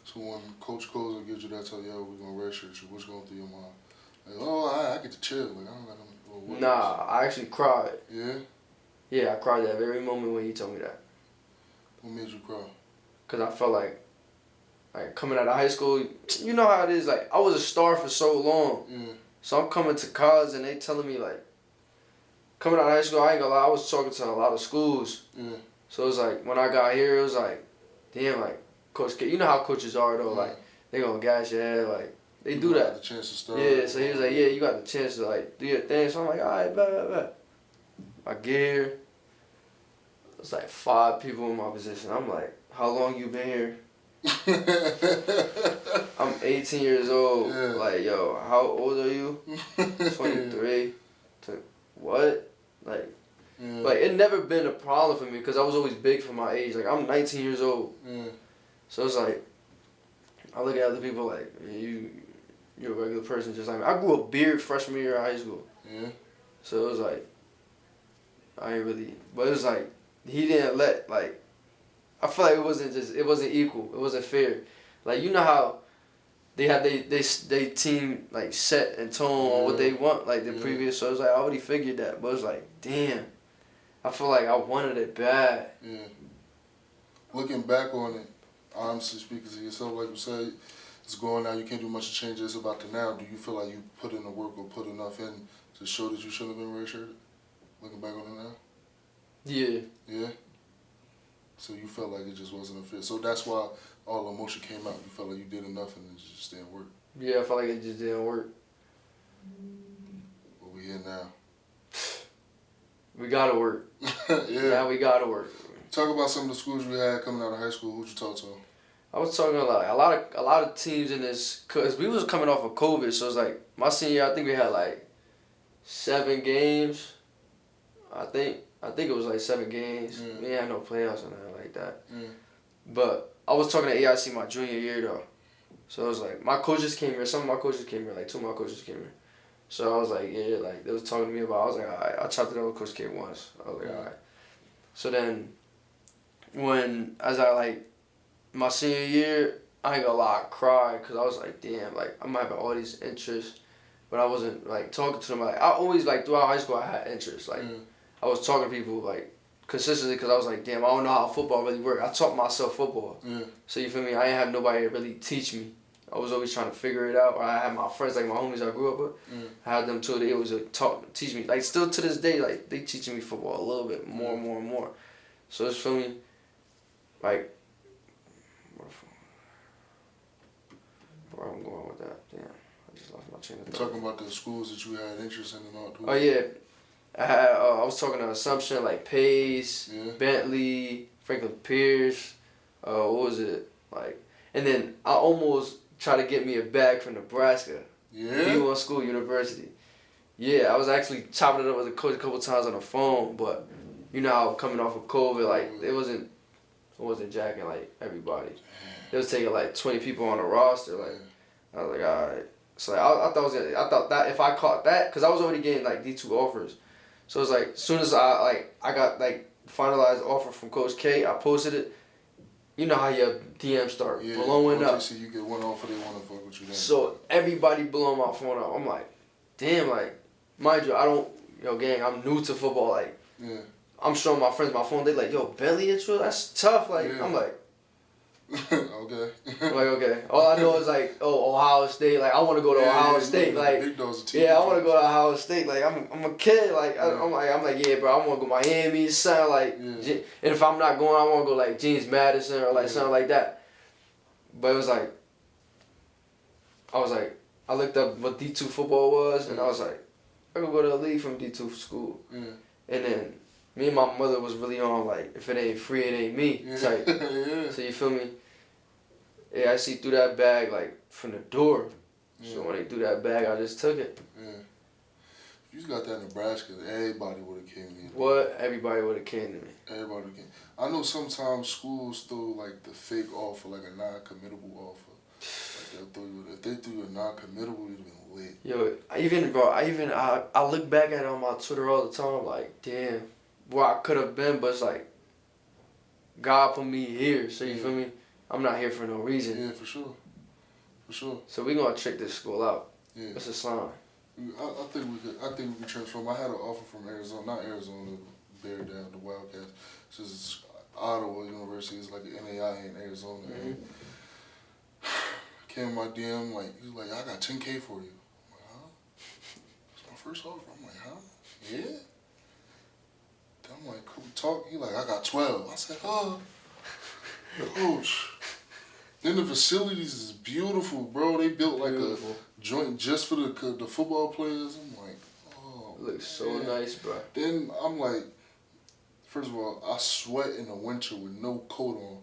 So when Coach Koza gives you that, tell you, yo, we're going to redshirt you, what's going through your mind? Like, oh, I get to chill. Like, I don't got no worries. Nah, I actually cried. Yeah? Yeah, I cried that very moment when he told me that. What made you cry? Because I felt like coming out of high school, you know how it is. Like, I was a star for so long. Yeah. So I'm coming to college and they telling me, like, coming out of high school, I ain't gonna lie, I was talking to a lot of schools. Yeah. So it was like, when I got here, it was like, damn, like, Coach K, you know how coaches are, though. Like, they gonna gas your head, like, they do that. The chance to start. Yeah, so he was like, yeah, you got the chance to, like, do your thing. So I'm like, all right, bet. I get here. It's like 5 people in my position. I'm like, how long you been here? I'm 18 years old. Yeah. Like, yo, how old are you? 23. What? Like, like it never been a problem for me because I was always big for my age. Like, I'm 19 years old. Yeah. So it's like, I look at other people like, you're a regular person just like me. I grew a beard freshman year of high school. Yeah. So it was like, I ain't really, but it was like, he didn't let, like, I feel like it wasn't equal. It wasn't fair. Like, you know how they had they team, like, set and tone on what they want, like, the previous. So it was like, I already figured that. But it was like, damn. I feel like I wanted it bad. Yeah. Looking back on it, honestly speaking to yourself, like you said, it's going now. You can't do much to change it. It's about the now. Do you feel like you put in the work or put enough in to show that you shouldn't have been redshirted? Looking back on it now? Yeah. Yeah? So you felt like it just wasn't a fit. So that's why all the emotion came out. You felt like you did enough and it just didn't work. Yeah, I felt like it just didn't work. But we here now. We gotta work. Yeah. Now we gotta work. Talk about some of the schools you had coming out of high school. Who'd you talk to? I was talking a lot of teams in this, cause we was coming off of COVID, so it's like my senior year, I think we had like 7 games. I think it was like 7 games. Yeah. We ain't had no playoffs or nothing like that. Yeah. But I was talking to AIC my junior year though, so it was like my coaches came here. Some of my coaches came here. Like 2 of my coaches came here. So I was like, yeah, like they was talking to me about. I was like, all right. I chopped it up with Coach K once. I was like, all right. So then, as I like my senior year, I ain't gonna lie, I cried because I was like, damn, like I'm having all these interests, but I wasn't like talking to them. Like I always like throughout high school I had interests. Like I was talking to people like consistently because I was like, damn, I don't know how football really works. I taught myself football. So you feel me? I didn't have nobody to really teach me. I was always trying to figure it out. Or I had my friends, like my homies I grew up with. I had them too. They always teach me. Like still to this day, like they teaching me football a little bit more and more and more. So it's for me, like, where I'm going with that? Damn, I just lost my train of thought. Talking about the schools that you had interest in and all. Oh yeah, I was talking to Assumption, like Pace, Bentley, Franklin Pierce. What was it like? And then I almost tried to get me a bag from Nebraska. Yeah. D1 School University. Yeah, I was actually chopping it up with the coach a couple times on the phone, but you know how coming off of COVID, like it wasn't I wasn't jacking like everybody. They was taking like 20 people on the roster. Like I was like, all right. So like, I thought that if I caught that, because I was already getting like D2 offers. So it was like, as soon as I got like finalized offer from Coach K, I posted it. You know how your DMs start blowing up. You get one offer, they want to fuck with you. Then. So everybody blowing my phone up. I'm like, damn, like, mind you, gang, I'm new to football. Like, I'm showing my friends my phone. They like, yo, Bentley intro, that's tough. Like, I'm like, okay. I'm like, okay. All I know is like, Ohio State. Like, I want to go to Ohio State. Like, I want to go to Ohio State. Like, I'm a kid. Like, I'm like, yeah, bro, I want to go Miami. Something like, and if I'm not going, I want to go like James Madison or like something like that. But it was like, I looked up what D2 football was, and I was like, I could go to a league from D2 school. And then me and my mother was really on like, if it ain't free, it ain't me type. So you feel me? Yeah, I see through that bag like from the door. So when they threw that bag, I just took it. If you got that in Nebraska, everybody would have came to you. What? Everybody would have came to me. Everybody would have came. I know sometimes schools throw like the fake offer, like a non-committable offer. Like if they threw you a non-committable, you'd have been lit. Yo, I look back at it on my Twitter all the time, like, damn, where I could have been, but it's like, God put me here, so you feel me? I'm not here for no reason. Yeah, for sure. For sure. So we gonna check this school out. Yeah. It's a sign. I think we could transform. I had an offer from Arizona, not Arizona, Bear Down, the Wildcats. It's just Ottawa University. It's like an NAI in Arizona. Came in my DM, like, he was like, I got $10K for you. I'm like, huh? It's my first offer. I'm like, huh? Yeah? Then I'm like, could we talk? He like, I got 12. I said, oh, coach. Then the facilities is beautiful, bro. They built like a joint just for the football players. I'm like, oh, it looks so nice, bro. Then I'm like, first of all, I sweat in the winter with no coat on,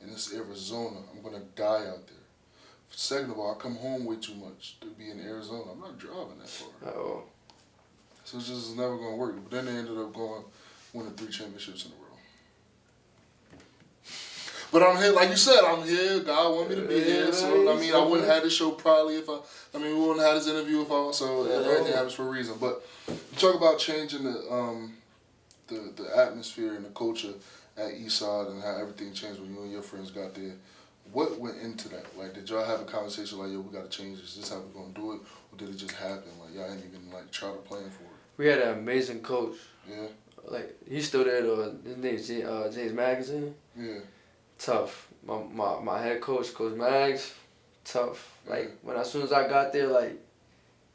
and it's Arizona. I'm gonna die out there. Second of all, I come home way too much to be in Arizona. I'm not driving that far. Oh. So it's just never gonna work. But then they ended up winning 3 championships in a row. But I'm here, like you said, I'm here. God want me to be here. So, I mean, I wouldn't have this show probably if we wouldn't have this interview if I, so everything happens for a reason. But you talk about changing the atmosphere and the culture at Eastside and how everything changed when you and your friends got there. What went into that? Like, did y'all have a conversation like, yo, we got to change this? Is this how we're going to do it? Or did it just happen? Like, y'all ain't even, like, try to plan for it? We had an amazing coach. Yeah. Like, he's still there, though. His name's James Magazine. Yeah. Tough. My head coach, Coach Mags, tough. Like, as soon as I got there, like,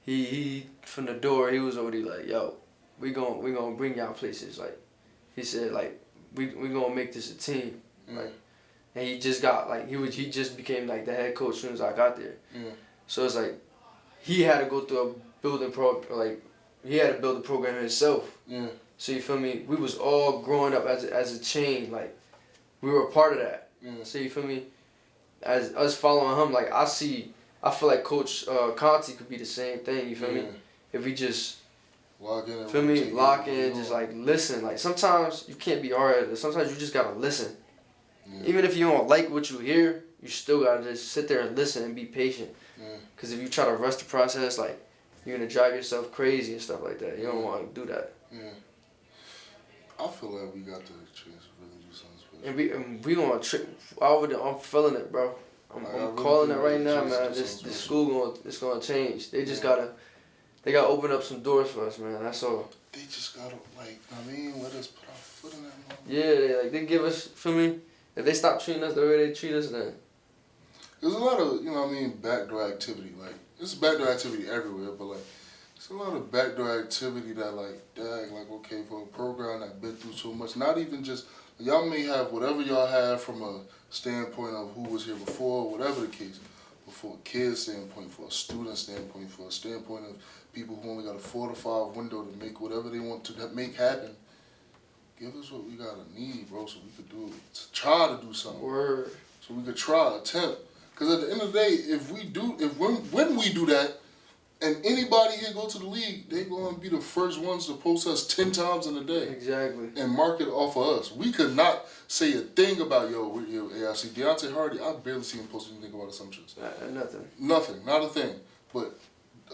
he from the door, he was already like, yo, we gonna bring y'all places. Like, he said, like, we gonna make this a team. Like, and he just got, like, he just became, like, the head coach as soon as I got there. So it's like, he had to go through a building he had to build the program himself. So you feel me? We was all growing up as a chain, like, we were a part of that. So you feel me? As us following him, like, I feel like Coach Conti could be the same thing, you feel me? If we just lock in, just like listen. Like, sometimes you can't be hard, sometimes you just gotta listen. Even if you don't like what you hear, you still gotta just sit there and listen and be patient. Cause if you try to rush the process, like, you're gonna drive yourself crazy and stuff like that. You don't want to do that. I feel like we got the chance to really do something special. And we gonna trip. I'm feeling it, bro. I'm calling it right now, man. This school it's gonna change. They just gotta open up some doors for us, man. That's all. They just gotta, like, let us put our foot in that moment. Yeah, they give us, feel me? If they stop treating us the way they treat us, then there's a lot of, backdoor activity. Like, there's backdoor activity everywhere, but, like, there's a lot of backdoor activity that, like, okay, for a program that been through so much, not even just, y'all may have whatever y'all have from a standpoint of who was here before, whatever the case, but for a kid standpoint, for a student standpoint, for a standpoint of people who only got a 4 to 5 window to make whatever they want to make happen, give us what we gotta need, bro, so we could do it. To try to do something. Word. So we could try, attempt. Because at the end of the day, when we do that, And anybody here go to the league, they going to be the first ones to post us 10 times in a day. Exactly. And market off of us. We could not say a thing about, I see Deontay Hardy. I barely see him post anything about assumptions. Nothing. Nothing. Not a thing. But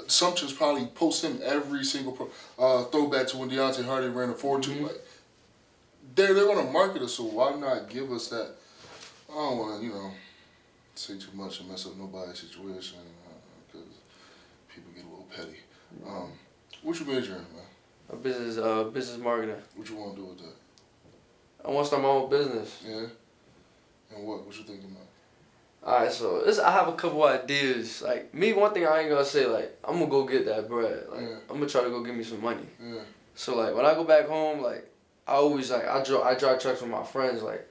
assumptions probably post him every single throwback to when Deontay Hardy ran a 4.2. Like, they're going to market us, so why not give us that? I don't want to, say too much and mess up nobody's situation because people get a little petty. What you majoring in, man? A business marketing. What you want to do with that? I want to start my own business. Yeah? And what? What you thinking about? Alright, so I have a couple ideas. Like, me, one thing I ain't gonna say, like, I'm gonna go get that bread. Like, I'm gonna try to go get me some money. Yeah. So, like, when I go back home, like, I always, like, I drive trucks with my friends, like,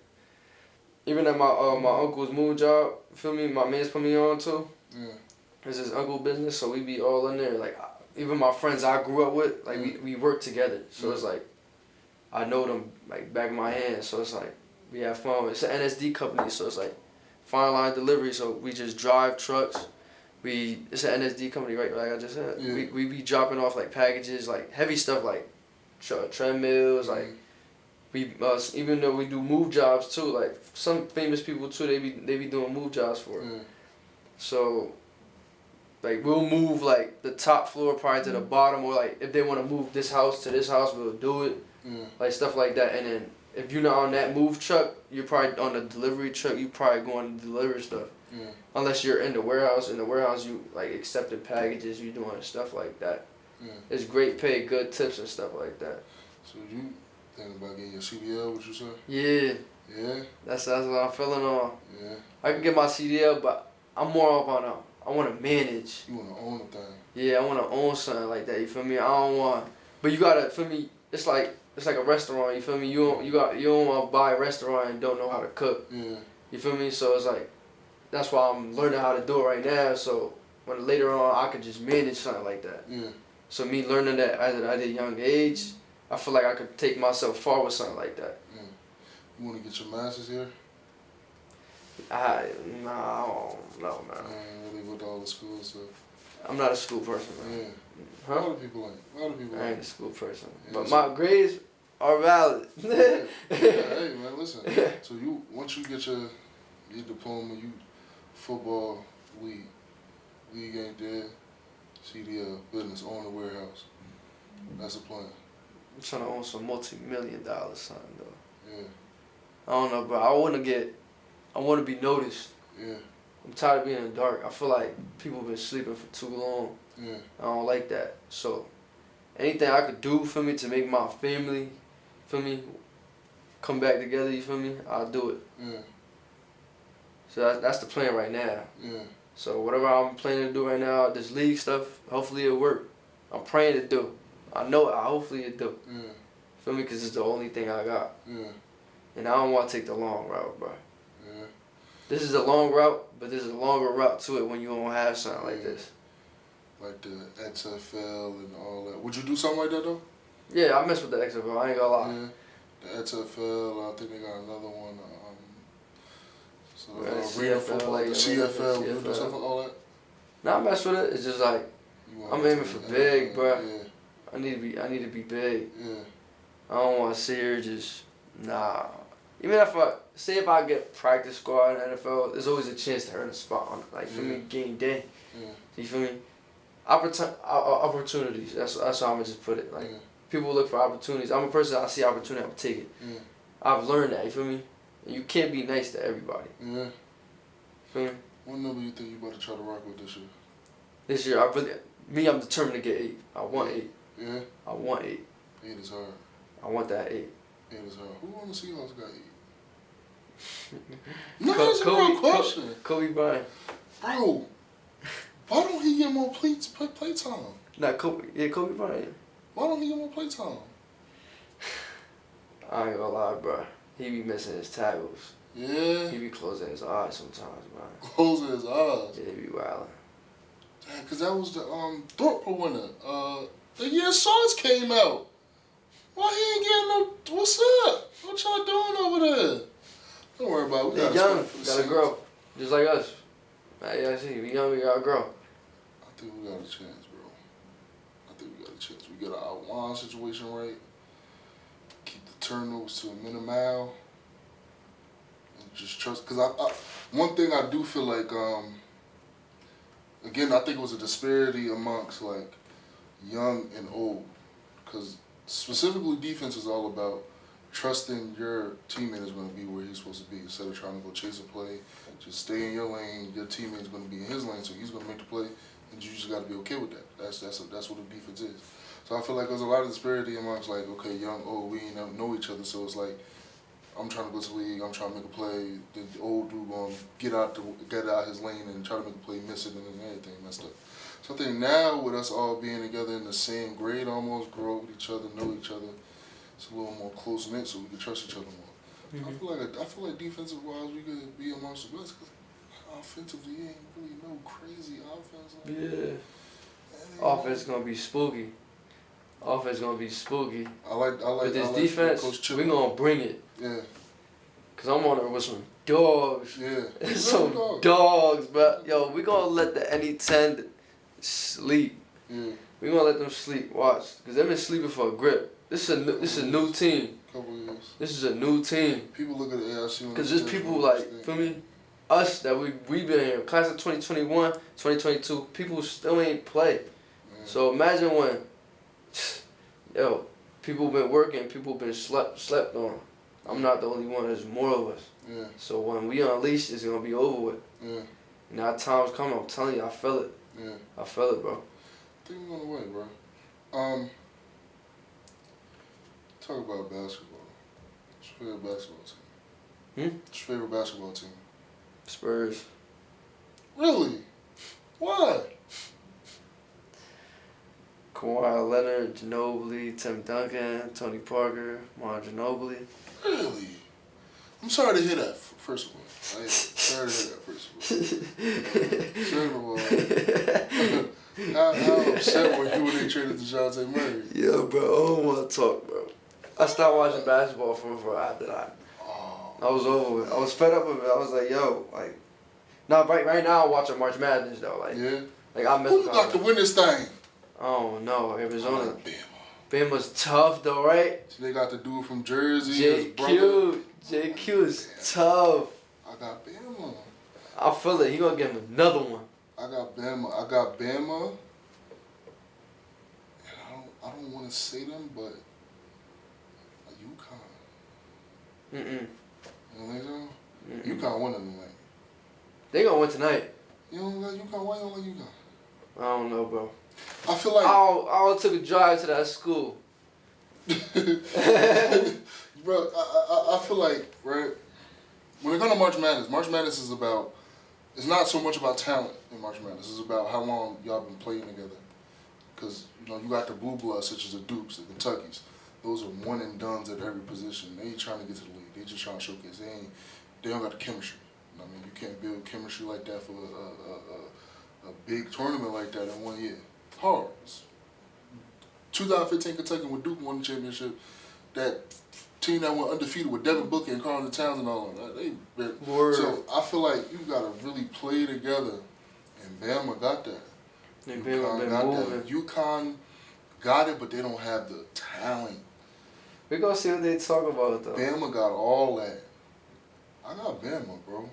even at my uncle's moon job, feel me, my man's put me on to. Yeah. It's his uncle business, so we be all in there. Like, even my friends I grew up with, like, we work together. So it's like, I know them, like, back of my hand. So it's like, we have fun. It's an NSD company, so it's like, fine line delivery, so we just drive trucks. It's an NSD company, right? Like I just said. Yeah. We be dropping off, like, packages, like, heavy stuff, like, treadmills, like, we even though we do move jobs too, like some famous people too, they be doing move jobs for it. So, like, we'll move like the top floor probably to the bottom, or like if they want to move this house to this house, we'll do it. Like stuff like that. And then if you're not on that move truck, you're probably on the delivery truck. You probably going to deliver stuff. Unless you're in the warehouse. In the warehouse, you like accepting packages. You doing stuff like that. It's great pay, good tips and stuff like that. So you thinking about getting your CDL, what you say? Yeah. Yeah? That's what I'm feeling on. Yeah. I can get my CDL, but I'm more up on I want to manage. You want to own the thing. Yeah, I want to own something like that, you feel me? I don't want, but you got to, feel me, it's like a restaurant, you feel me? You don't want to buy a restaurant and don't know how to cook. Yeah. You feel me? So it's like, that's why I'm learning how to do it right now, so when later on I could just manage something like that. Yeah. So me learning that at a young age, I feel like I could take myself far with something like that. You want to get your master's here? I don't know, man. Really with all the school stuff. I'm not a school person, man. Yeah. Huh? A lot of people ain't. I ain't a school person. Yeah, But so my grades are valid. yeah, hey man, listen. So once you get your diploma, you football, league ain't there, CDL, business, own the warehouse. That's the plan. I'm trying to own some multi-million-dollar something though. Yeah. I don't know, bro. I want to be noticed. Yeah. I'm tired of being in the dark. I feel like people have been sleeping for too long. Yeah. I don't like that. So anything I could do for me to make my family, feel me, come back together, you feel me, I'll do it. Yeah. So that's the plan right now. Yeah. So whatever I'm planning to do right now, this league stuff, hopefully it'll work. I'm praying to do. I know it, hopefully it do. Yeah. Feel me? Because it's the only thing I got. Yeah. And I don't want to take the long route, bro. Yeah. This is a long route, but there's a longer route to it when you don't have something like this. Like the XFL and all that. Would you do something like that though? Yeah, I mess with the XFL. I ain't gonna lie. Yeah. The XFL, I think they got another one. So CFL, arena football, like the CFL, you do CFL. stuff all that. Nah, I mess with it. It's just like I'm aiming for big, bro. Yeah. I need to be big. Yeah. I don't want to sit here just nah. Even if I get practice squad in the NFL, there's always a chance to earn a spot on like for me game day. Yeah. You feel me? Opportunities. That's how I'm gonna just put it. Like people look for opportunities. I'm a person. I see opportunity. I'm take it. Yeah. I've learned that. You feel me? And you can't be nice to everybody. Yeah. Feel me? What number you think you about to try to rock with this year? This year, I'm determined to get 8. I want 8. Yeah. I want 8. 8 is hard. I want that 8. 8 is hard. Who on the Seahawks got 8? No, that's a real question. Kobe Bryant. Bro, why don't he get more play time? Nah, Kobe Bryant. Why don't he get more play time? I ain't gonna lie, bro. He be missing his tackles. Yeah. He be closing his eyes sometimes, man. Closing his eyes. Yeah, he be wildin'. Damn, cause that was the Thorpe winner. The year Sauce came out. Why he ain't getting no? What's up? What y'all doing over there? Don't worry about it. We They got young, gotta grow, just like us. Yeah, see, we young, we gotta grow. I think we got a chance, bro. get an out-line situation right. Keep the turnovers to a minimum. And just trust. Because one thing I do feel like, again, I think it was a disparity amongst like young and old. Because specifically defense is all about trusting your teammate is going to be where he's supposed to be. Instead of trying to go chase a play, just stay in your lane. Your teammate is going to be in his lane, so he's going to make the play, and you just got to be okay with that. That's what the defense is. So I feel like there's a lot of disparity amongst like, okay, young, old, we ain't know each other, so it's like I'm trying to go to the league, I'm trying to make a play. The old dude going to get out his lane and try to make a play, miss it, and everything messed up. So I think now with us all being together in the same grade, almost grow up with each other, know each other. It's a little more close knit, so we can trust each other more. Mm-hmm. I feel like defensive wise, we could be amongst the best because offensively, ain't really no crazy offense. Offense gonna be spooky. Offense gonna be spooky. I like. But this defense, we gonna bring it. Yeah. Cause I'm on there with some dogs. Yeah. Some dogs, but yo, we gonna let the NE10 sleep. Yeah. We gonna let them sleep. Watch, cause they've been sleeping for a grip. This is a new team. Couple years. This is a new team. People look at the AIC. Cause there's people like, feel me? Us that we been here, class of 2021, 2022. People still ain't play. Yeah. So imagine when, yo, people been working, people been slept on. I'm not the only one. There's more of us. Yeah. So when we unleash, it's gonna be over with. Yeah. And that time's coming. I'm telling you, I feel it. Yeah. I feel it, bro. I think we're on the way, bro. Talk about basketball. What's your favorite basketball team? What's your favorite basketball team? Spurs. Really? Why? Kawhi Leonard, Ginobili, Tim Duncan, Tony Parker, Manu Ginobili. Really? I'm sorry to hear that, first of all. Sorry to hear that, first of all. How upset were you when they traded Johnathan Murray? Yo, bro, I don't want to talk, bro. I stopped watching basketball for after that. I was over it. I was fed up with it. I was like, yo, like, nah, right now I'm watching March Madness, though. Like, yeah. Like, I miss Who you got to win this thing? Oh, no, Arizona. Like Bama's tough, though, right? So they got the dude from Jersey. JQ is tough. I got Bama. I feel it. He gonna give him another one. I got Bama. And I don't want to say them, but UConn. Mm-mm. You don't think so? UConn won tonight. They gonna win tonight. You don't like UConn? Why you don't like UConn? I don't know, bro. I feel like I took a drive to that school. Bro, I feel like, right, when it comes to March Madness is about, it's not so much about talent in March Madness, it's about how long y'all been playing together. Because, you know, you got the blue bloods such as the Dukes, the Kentuckys. Those are one and dones at every position. They ain't trying to get to the league. They just trying to showcase. They don't got the chemistry. You know what I mean? You can't build chemistry like that for a big tournament like that in 1 year. Hard. 2015 Kentucky when Duke won the championship, that team that went undefeated with Devin Booker and Carl Towns and all of that. So I feel like you got to really play together, and Bama got that. UConn got it, but they don't have the talent. We're going to see what they talk about, though. Bama got all that. I got Bama, bro.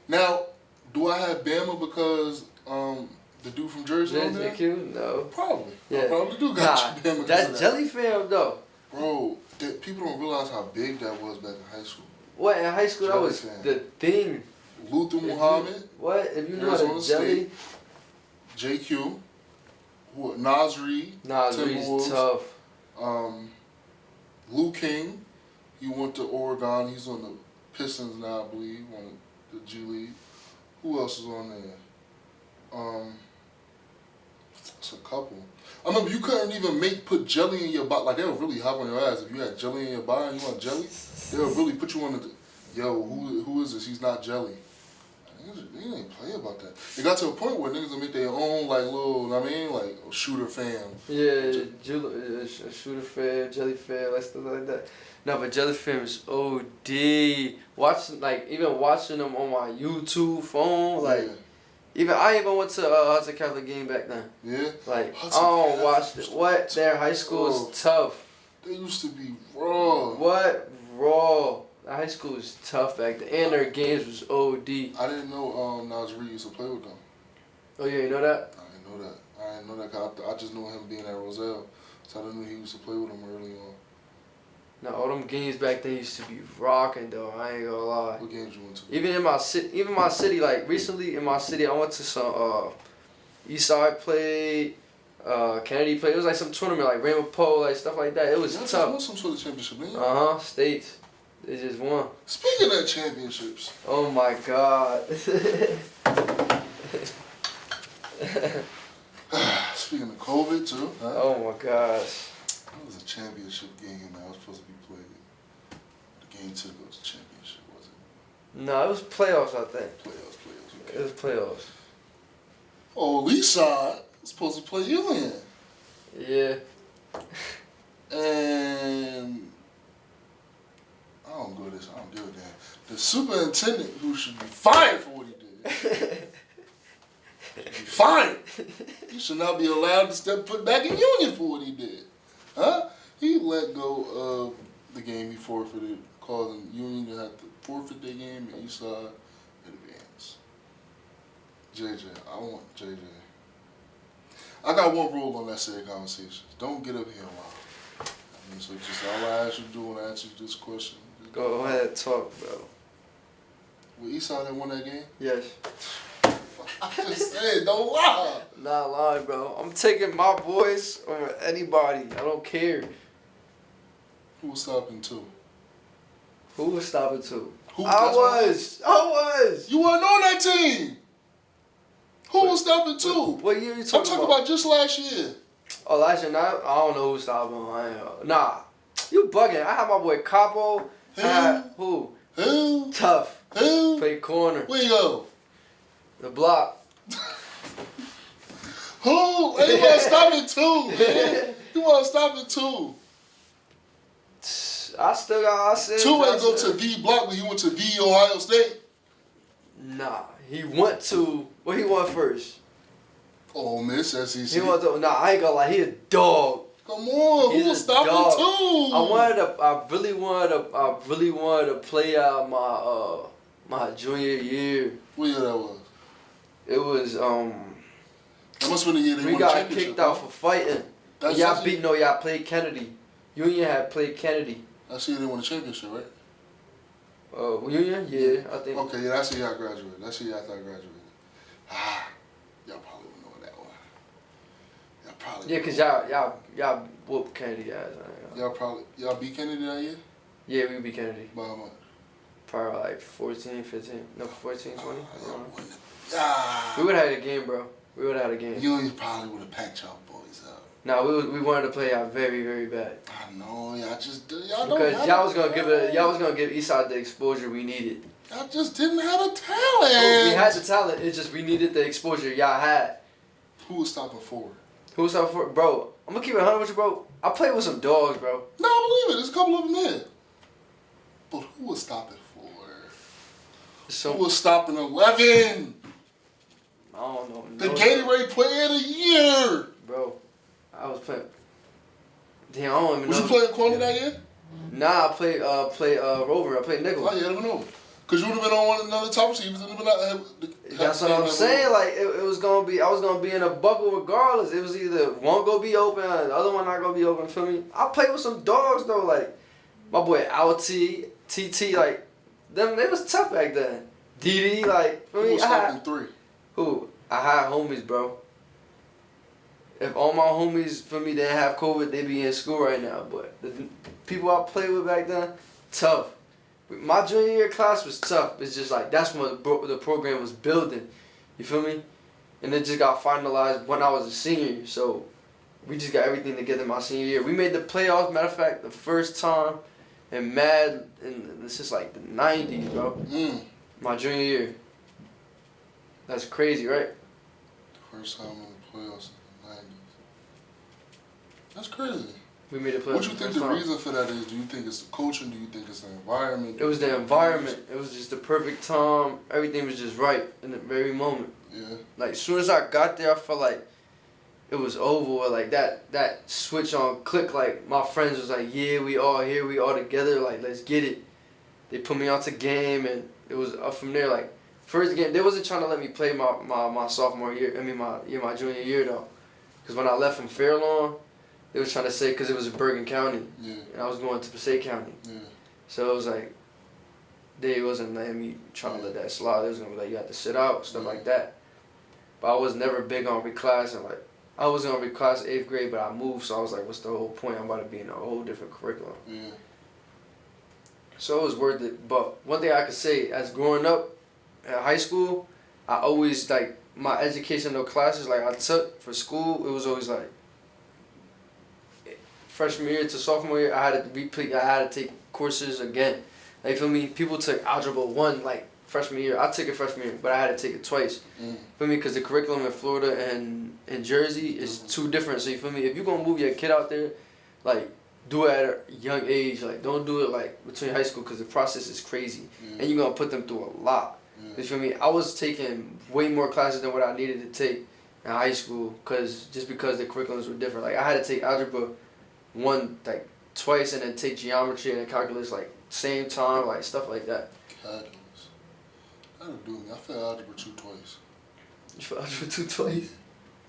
Now, do I have Bama because the dude from Jersey on there? JQ? No. Probably. Yeah. I probably do got Bama. That's Jelly fam, though. Bro, people don't realize how big that was back in high school. What, in high school, that was the thing. Luther Muhammad. What? If you know how to Jelly? JQ. Nasri. Nasri's tough. Lou King. He went to Oregon. He's on the Pistons now, I believe, on the G League. Who else is on there? It's a couple. I remember you couldn't even put jelly in your body. Like, they would really hop on your ass. If you had jelly in your body and you want jelly, they would really put you on the, yo, who is this? He's not jelly. They ain't play about that. It got to a point where niggas would make their own, like, little, I mean, like, shooter fam. Yeah, shooter fam, jelly fam, like stuff like that. No, but jelly fam is OD. Watching them on my YouTube phone, like, Even I even went to Hudson Catholic game back then. Yeah. Like Hudson I don't Catholic watch it. What their high school is tough. They used to be raw. What raw? High school was tough back then, and their games was OD. I didn't know Najee used to play with them. Oh yeah, you know that? I didn't know that. I didn't know that. 'Cause I just knew him being at Roselle, so I didn't know he used to play with them early on. No, all them games back then used to be rocking though. I ain't gonna lie. What games you went to? Even my city, like recently in my city, I went to some Eastside played, Kennedy played. It was like some tournament, like Rainbow Pole, like stuff like that. It was Y'all tough. won some sort of championship, man. States. They just won. Speaking of championships. Oh my God. Speaking of COVID too. Huh? Oh my gosh. That was a championship game that was supposed to be played. The game took us championship, was it? No, it was playoffs, I think. Playoffs. It was playoffs. Oh, Eastside was supposed to play Union. Yeah. And I don't give a damn. The superintendent, who should be fired for what he did, should be fired. He should not be allowed to step foot back in Union for what he did. Huh? He let go of the game he forfeited, causing Union to have to forfeit their game and Eastside advance. JJ, I want JJ. I got one rule on that said conversation. Don't get up here and lie. I mean, so just all I ask you to do when I ask you this question. Go ahead, talk, bro. Well, Eastside that won that game? Yes. I just said, don't lie. Not lying, bro. I'm taking my boys over anybody. I don't care. Who was stopping two? Who was stopping two? I was. You weren't on that team. Who was stopping two? What year you I'm talking talking about just last year. Oh, last year, I don't know who stopping him. I ain't, nah. You bugging. I had my boy Capo. Who? Who? Who? Tough. Who? Play corner. Where you go? The block. Who? Hey, you want to stop it too, man. You want to stop it too. I still got our sins. Two ain't go to V Block, but he went to V Ohio State. Nah, he went to, where he went first? Oh, Miss SEC. He went to, nah, I ain't gonna lie, he a dog. Come on, He's who was stopping two? I really wanted to play out my junior year. What year that was? It was That must have been the year they we won the got championship. kicked out for fighting. That's Y'all played Kennedy. Union had played Kennedy. That's the year they won the championship, right? Union? Yeah, I think. Okay, yeah, that's the year I graduated. That's the year after I graduated. Y'all probably wouldn't know that one. Y'all probably. Yeah, cause y'all whooped Kennedy ass. Y'all beat Kennedy that year? Yeah, we beat Kennedy. By how much? Probably like 14, 15. No, 14, 20. We would have had a game, bro. We would have had a game. You probably would have packed y'all boys up. Nah, we wanted to play out very, very bad. I know, y'all Because y'all was gonna give Eastside the exposure we needed. Y'all just didn't have the talent. We had the talent. It's just we needed the exposure y'all had. Who was stopping forward? Who was stopping forward, bro? I'm gonna keep it 100 with you, bro. I played with some dogs, bro. No, I believe it. There's a couple of them there. But who was stopping forward? Who was stopping 11? I don't know. The Gatorade Player of the Year. Bro, I was playing. Damn, I don't even know. Was you playing corner that year? Nah, I played Rover. I played nickel. Oh yeah, I don't know. Cause you would have been on another top receiver. That's what I'm saying. Like it was gonna be. I was gonna be in a bubble regardless. It was either one gonna be open, and the other one not gonna be open. Feel me? I played with some dogs though. Like my boy LT, TT. Like them. They was tough back then. DD. Like for me. Who was stopping three? Who? I had homies, bro. If all my homies for me didn't have COVID, they'd be in school right now. But the people I played with back then, tough. My junior year class was tough. It's just like that's when the program was building. You feel me? And it just got finalized when I was a senior. So we just got everything together my senior year. We made the playoffs. Matter of fact, the first time in Mad, and this is like the 90s, bro. My junior year. That's crazy, right? First time in the playoffs in the 90s. That's crazy. We made it play. What you think the reason for that is? Do you think it's the coaching? Do you think it's the environment? It was the environment. It was just the perfect time. Everything was just right in the very moment. Yeah. Like as soon as I got there, I felt like it was over. Like that switch on click. Like my friends was like, yeah, we all here, we all together. Like let's get it. They put me out to game, and it was up from there. Like first game, they wasn't trying to let me play my sophomore year. I mean my junior year though, because when I left from Fairlawn, they was trying to say because it was in Bergen County, and I was going to Passaic County. Yeah. So it was like they wasn't letting me trying to let that slide. They was gonna be like you have to sit out, stuff like that. But I was never big on reclassing. Like I was gonna reclass 8th grade, but I moved, so I was like, what's the whole point? I'm about to be in a whole different curriculum. Yeah. So it was worth it. But one thing I could say, as growing up in high school, I always like my educational classes like I took for school. It was always like freshman year to sophomore year, I had to repeat. I had to take courses again. Like, you feel me? People took Algebra 1 like freshman year. I took it freshman year, but I had to take it twice. Feel me? Because the curriculum in Florida and in Jersey is too different. So you feel me? If you're gonna move your kid out there, like do it at a young age. Like don't do it like between high school because the process is crazy and you're gonna put them through a lot. You feel me? I was taking way more classes than what I needed to take in high school because the curriculums were different. Like I had to take Algebra 1 like twice and then take geometry and calculus like same time, like stuff like that. Calculus. That'll do me. I failed Algebra 2 twice. You failed Algebra 2 twice?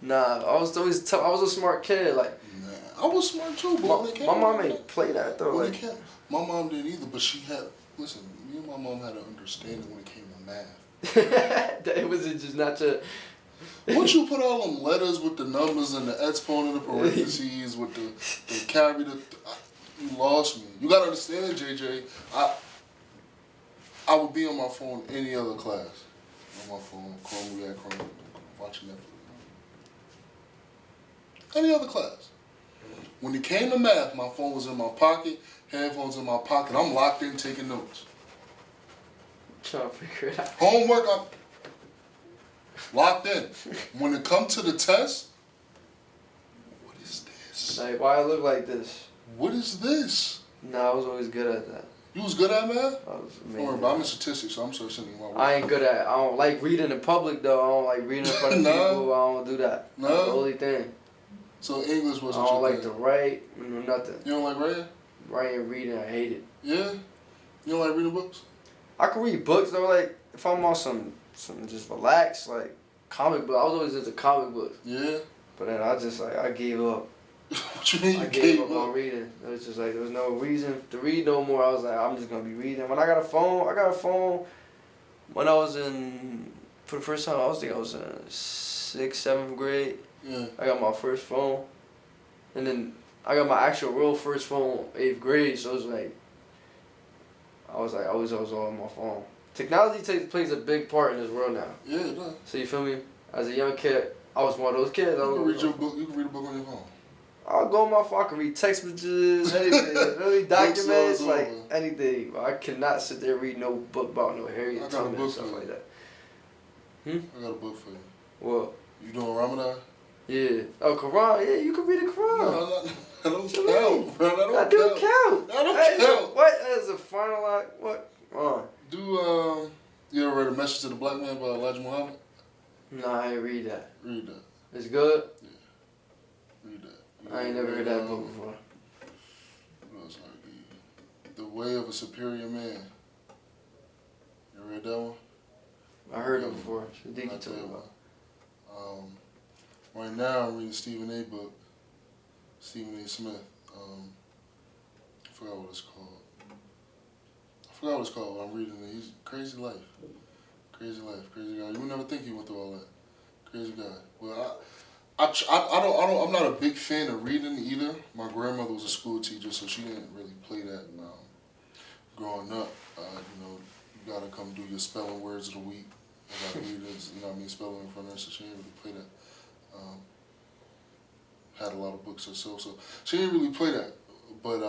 Nah, I was always tough. I was a smart kid. Like I was smart too, but my mom ain't play that though. Like, my mom didn't either, but she had. Listen, me and my mom had an understanding when it came to math. That it wasn't just not your. Once you put all them letters with the numbers and the exponent, the parentheses, with the carry, you lost me. You gotta understand, JJ. I would be on my phone any other class. On my phone, Chrome, we had Chrome, watching Netflix. Any other class. When it came to math, my phone was in my pocket, headphones in my pocket. I'm locked in taking notes. Trying to figure it out. Homework, I'm locked in. When it comes to the test, what is this? Like, why I look like this? What is this? Nah, I was always good at that. You was good at math? I was amazing. Don't worry, but I'm in statistics, so I'm searching my work. I ain't good at. I don't like reading in public though. I don't like reading in front of people. I don't do that. No. That's the only thing. So English wasn't. I don't your like thing. to write. Nothing. You don't like writing? Writing and reading, I hate it. Yeah. You don't like reading books? I can read books though. Like if I'm on some just relax, like comic book. I was always into comic books. Yeah. But then I gave up. What you mean? I gave up on reading. It was just like there was no reason to read no more. I was like, I'm just gonna be reading. When I got a phone when I was in for the first time. I was in 6th, 7th grade. Yeah. I got my first phone, and then I got my actual real first phone 8th grade. So it was like I was always on my phone. Technology plays a big part in this world now. Yeah, it does. So you feel me? As a young kid, I was one of those kids. You can read your book. You can read a book on your phone. I'll go on my phone. I can read text messages, anything, really documents, like anything. I cannot sit there and read no book about no Harriet Tubman and stuff like that. I got a book for you. What? You doing Ramadan? Yeah. Oh, Quran. Yeah, you can read the Quran. No, I don't count, bro. I do count. I don't count. What is a final act? What? Do you ever read A Message to the Black Man by Elijah Muhammad? Nah, I ain't read that. Read that. It's good? Yeah. Read that. I ain't never heard that book before. What else? Like The Way of a Superior Man. You read that one? I heard it before. Shadiki told me about. Right now I'm reading Stephen A. book. Stephen A. Smith. I forgot what it's called. But I'm reading it. He's Crazy Life. Crazy guy. You would never think he went through all that. Crazy guy. Well, I'm not a big fan of reading either. My grandmother was a school teacher, so she didn't really play that. Growing up, you gotta come do your spelling words of the week. I gotta read this, spelling in front of her, so she didn't really play that. Had a lot of books herself, so she didn't really play that. But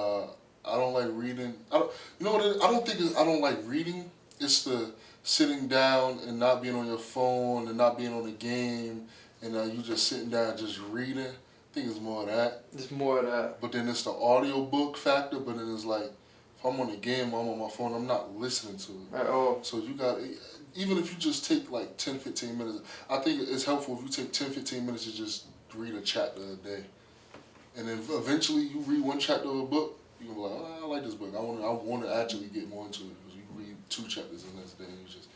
I don't like reading. I don't like reading. It's the sitting down and not being on your phone and not being on the game and you just sitting down just reading. think it's more of that. It's more of that. But then it's the audio book factor. But then it's like, if I'm on a game, I'm on my phone, I'm not listening to it. At all. So you got, even if you just take like 10, 15 minutes, I think it's helpful if you take 10, 15 minutes to just read a chapter a day. And then eventually you read one chapter of a book, you can be like, oh, I like this book. I want to actually get more into it. Because you read 2 chapters in this day and you just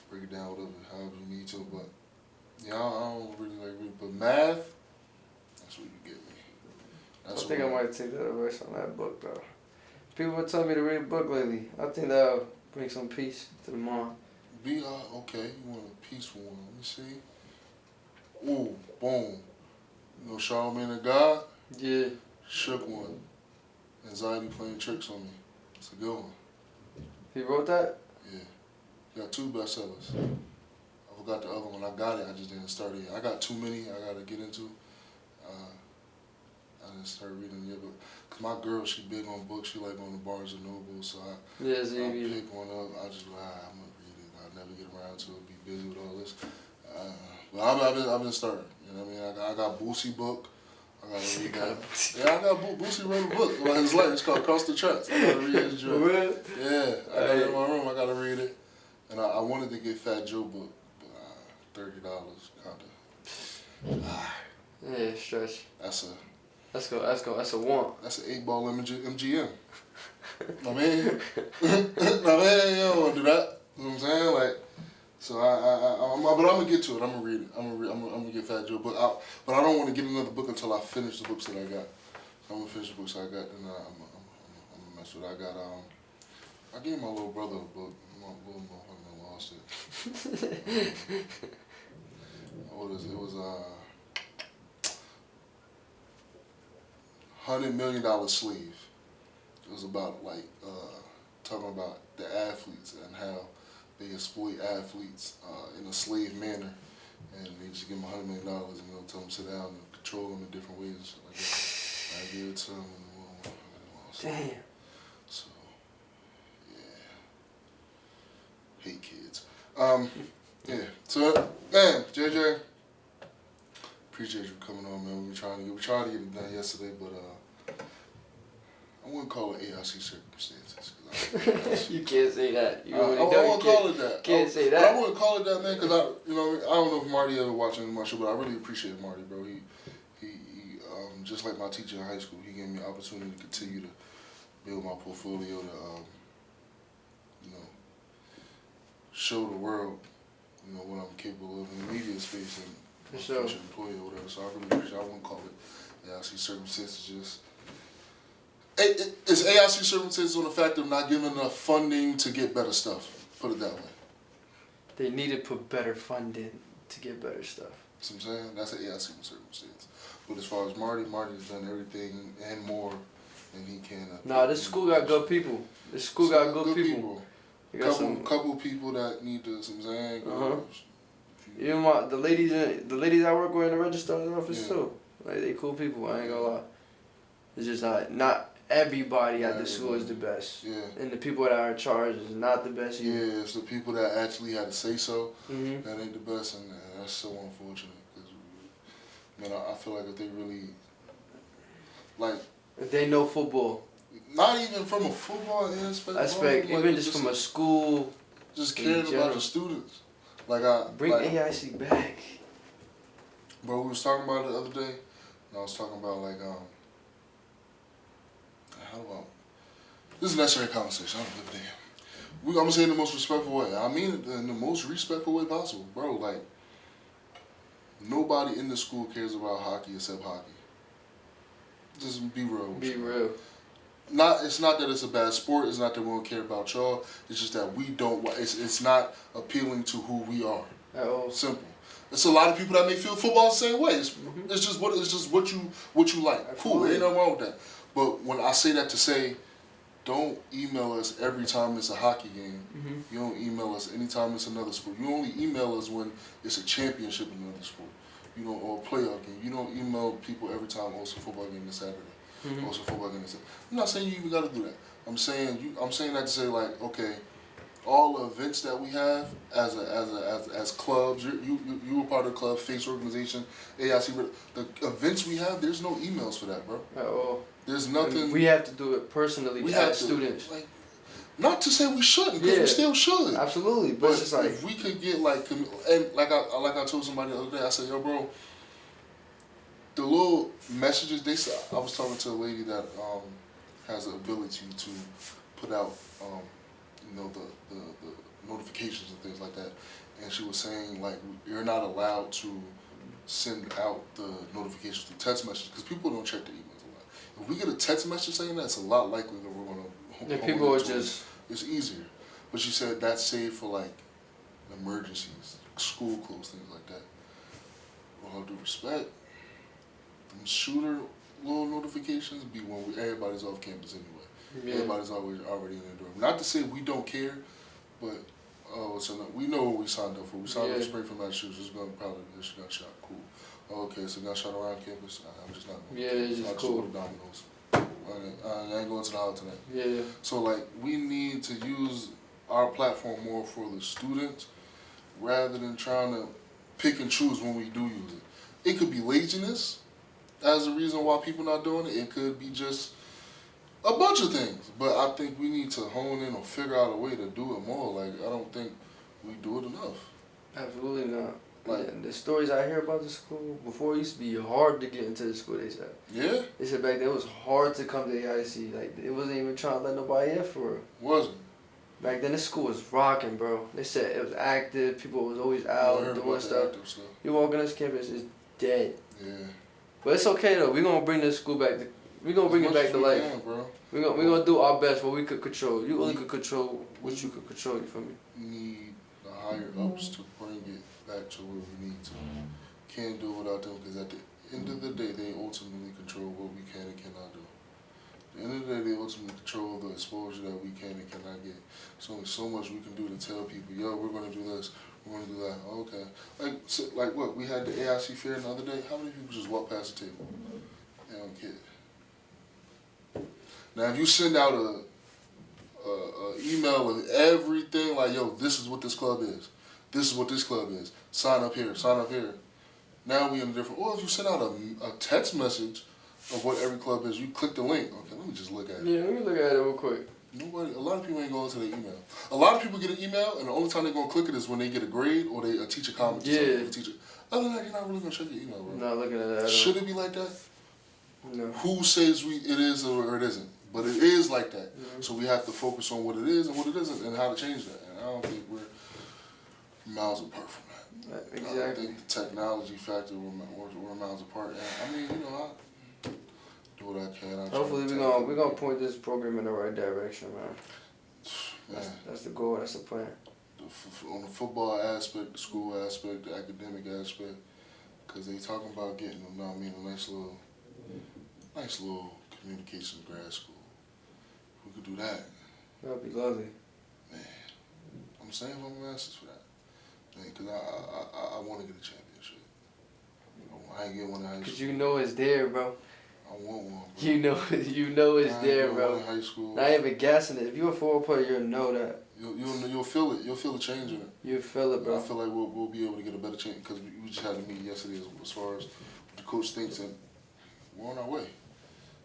break it down whatever, however you need to. But yeah, I don't really like reading. But math, that's what you get me. That's I think I might take that advice on that book though. People have told me to read a book lately. I think that'll bring some peace to the mind. Okay, you want a peaceful one. Let me see. Ooh, boom. You know Charlemagne the God? Yeah. Shook one. Anxiety playing tricks on me. It's a good one. He wrote that? Yeah. He got 2 bestsellers. I forgot the other one. I got it. I just didn't start it yet. I got too many I got to get into. I didn't start reading yet, but cause my girl, she big on books. She like going to Barnes and Noble, so I pick one up. I just I'm gonna read it. I never get around to it. Be busy with all this. But I've been starting. You know what I mean? I got Boosie book. I gotta read that. Yeah, I got Boosie wrote a book about his life. It's called Across the Tracks. I gotta read his journey. Really? Yeah, I got it in my room. I gotta read it. And I wanted to get Fat Joe book, but $30 kinda. Yeah, stretch. That's a want. That's an 8-ball MGM. I mean, you don't want to do that. You know what I'm saying? Like, so but I'm gonna get to it. I'm gonna read it. I'm gonna get Fat Joe, but I don't want to get another book until I finish the books that I got. So I'm gonna finish the books I got, and I'm gonna mess with it. I gave my little brother a book. My little motherfucker lost it. What is it? It was $100 Million Slave. It was about like talking about the athletes and how they exploit athletes in a slave manner, and they just give them $100 million and they'll tell them to sit down and control them in different ways and shit like that. I give it to them and damn. So yeah, hate kids. Yeah. So man, JJ, appreciate you coming on, man. We tried to get it done yesterday, but I wouldn't call it AIC circumstances. You can't say that. I won't call it that. Can't say that. But I wouldn't call it that, man, because I don't know if Marty ever watching my show, but I really appreciate Marty, bro. He just like my teacher in high school, he gave me an opportunity to continue to build my portfolio, to show the world, what I'm capable of in the media space and future employee or whatever. So I really appreciate it. I wouldn't call it AIC circumstances. Just it's AIC circumstances on the fact of not giving enough funding to get better stuff. Put it that way. They need to put better funding to get better stuff. See what I'm saying? That's an AIC circumstance. But as far as Marty's done everything and more than he can. Nah, this school got good people. This school got good people. Couple people that need to, see what I'm saying? Even the ladies I work with in the registrar's office too. Like, they cool people, I ain't gonna lie. It's just not everybody at the school is the best. Yeah. And the people that are in charge is not the best either. Yeah, it's the people that actually had to say so that ain't the best, and that's so unfortunate. Because, man, I feel like if they really, if they know football. Not even from a football aspect. Even just from a school. Just caring about the students. Bring AIC back. Bro, we was talking about it the other day, and I was talking about this is a necessary conversation. I don't give a damn. I'm gonna say it in the most respectful way. I mean it in the most respectful way possible, bro. Nobody in the school cares about hockey except hockey. Just be real. Be real. It's not that it's a bad sport. It's not that we don't care about y'all. It's just that we don't. It's not appealing to who we are. At all. Simple. It's a lot of people that may feel football the same way. It's just what you like. Absolutely. Cool. Ain't nothing wrong with that. But when I say that to say, don't email us every time it's a hockey game. You don't email us anytime it's another sport. You only email us when it's a championship in another sport. Or a playoff game. You don't email people every time it's a football game this Saturday. Also football game this Saturday. I'm not saying you even got to do that. I'm saying that to say okay, all the events that we have as clubs. You were part of the club, face organization, AIC. The events we have, there's no emails for that, bro. At all. There's nothing. And we have to do it personally as students. Like, not to say we shouldn't, because we still should. Absolutely, but it's just like if we could get like, and like I told somebody the other day, I said, yo, bro, the little messages they said. I was talking to a lady that has the ability to put out, the notifications and things like that, and she was saying like you're not allowed to send out the notifications through text messages because people don't check their emails a lot. If we get a text message saying that, it's a lot likely that we're gonna. Yeah, people are just. It's easier, but she said that's saved for like emergencies, school clothes, things like that. With all due respect, them shooter little notifications be when everybody's off campus anyway. Yeah. Everybody's already in the dorm. Not to say we don't care, but we know what we signed up for. We signed up for spray from Massachusetts. It's gonna probably be a gunshot. Cool. Okay, so gunshot around campus. I'm just not. It's just cool. Dominoes. I ain't going to the house tonight. Yeah. So like we need to use our platform more for the students rather than trying to pick and choose when we do use it. It could be laziness as a reason why people not doing it. It could be just a bunch of things. But I think we need to hone in or figure out a way to do it more. Like I don't think we do it enough. Absolutely not. Like, the stories I hear about the school, before it used to be hard to get into the school, they said. Yeah? They said back then it was hard to come to AIC. Like, it wasn't even trying to let nobody in for real. Wasn't? Back then, the school was rocking, bro. They said it was active. People was always out doing stuff. You walk on this campus, it's dead. Yeah. But it's okay, though. We're going to bring this school back. We're going to bring it back to life. We're gonna do our best, what we could control. You only could control what you could control, you feel me? Need the higher ups to bring it back to where we need to. Can't do it without them because at the end of the day, they ultimately control what we can and cannot do. At the end of the day, they ultimately control the exposure that we can and cannot get. There's only so much we can do to tell people, yo, we're going to do this, we're going to do that. Okay. Like what? We had the AIC fair the other day. How many people just walk past the table? They don't care. Now, if you send out a email with everything, like, yo, this is what this club is. This is what this club is. Sign up here. Sign up here. Now we in a different. Or if you send out a text message of what every club is, you click the link. Okay, let me just look at it. Yeah, let me look at it real quick. A lot of people ain't going to their email. A lot of people get an email, and the only time they're going to click it is when they get a grade or a teacher comments. Yeah. Other than that, you're not really going to check your email, bro. Not looking at that. Should it be like that? No. Who says it is or it isn't? But it is like that. Mm-hmm. So we have to focus on what it is and what it isn't and how to change that. And I don't think we're miles apart from that. Exactly. I think the technology factor, we're miles apart. And I mean, I do what I can. Hopefully we're gonna point this program in the right direction, man. That's the goal. That's the plan. On the football aspect, the school aspect, the academic aspect, because they talking about getting them. I mean, a nice little communications grad school. We could do that. That'd be lovely. Man, I'm saying I'm masters for that. Because I want to get a championship. I ain't get one in high school. Because you know it's there, bro. I want one, bro. You know it's there, bro. One in high school. Not even guessing it. If you're a football player, you'll know that. You'll feel it. You'll feel the change in it. You'll feel it, bro. I feel like we'll be able to get a better change because we just had a meeting yesterday as far as what the coach thinks, and we're on our way.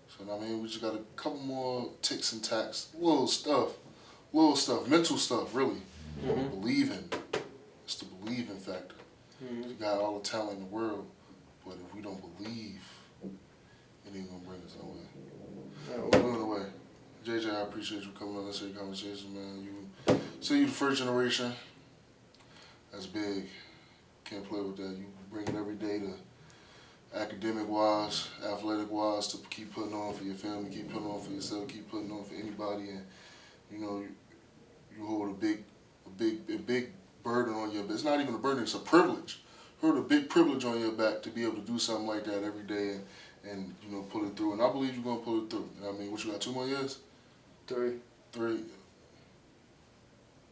So, I mean, we just got a couple more ticks and tacks, little stuff, mental stuff, really. Mm-hmm. Believing. It's the believing factor. Mm-hmm. You got all the talent in the world, but if we don't believe, it ain't gonna bring us nowhere. We're on the way. JJ, I appreciate you coming on this conversation, man. You the first generation. That's big. Can't play with that. You bring it every day to academic-wise, athletic-wise, to keep putting on for your family, keep putting on for yourself, keep putting on for anybody, and you hold a big burden on your back. It's not even a burden; it's a privilege. You hold a big privilege on your back to be able to do something like that every day and pull it through. And I believe you're gonna pull it through. I mean, what you got? 2 more years? 3.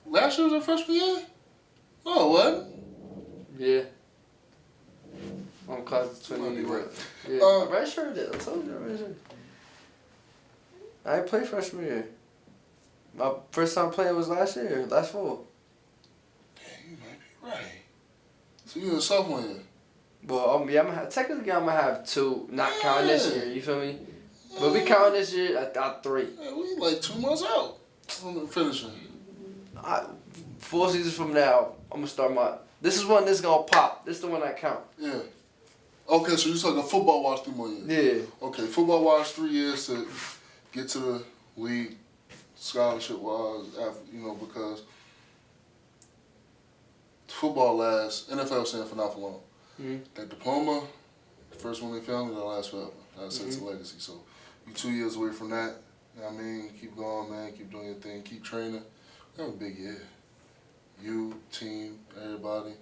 Last year was your freshman year? No, it wasn't. Yeah. I'm class of 20. Yeah. Red shirt. I told you, red shirt. I ain't played freshman year. My first time playing was last fall. Yeah, you might be right. So you're a sophomore year. Well, yeah, technically I'm gonna have 2, not counting this year. You feel me? But we counting this year, I got 3. Yeah, we like 2 months out from finishing. 4 seasons from now, I'm gonna start my. This is when this gonna pop. This is the one I count. Yeah. Okay, so you're talking football wise 3 more years. Yeah. Okay, football wise 3 years to get to the league, scholarship wise, because football lasts. NFL stand for not for long. Mm-hmm. That diploma, the first one they found, that'll last forever. That sets a legacy. So you 2 years away from that. You know what I mean? Keep going, man. Keep doing your thing. Keep training. Have a big year. You, team, everybody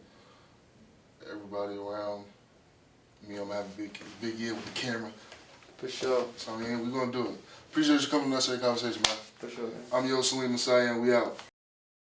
around me. I'm gonna have a big year with the camera. For sure. So I mean, we're gonna do it. Appreciate you coming to the necessary conversation, man. For sure, man. I'm Saleem and we out.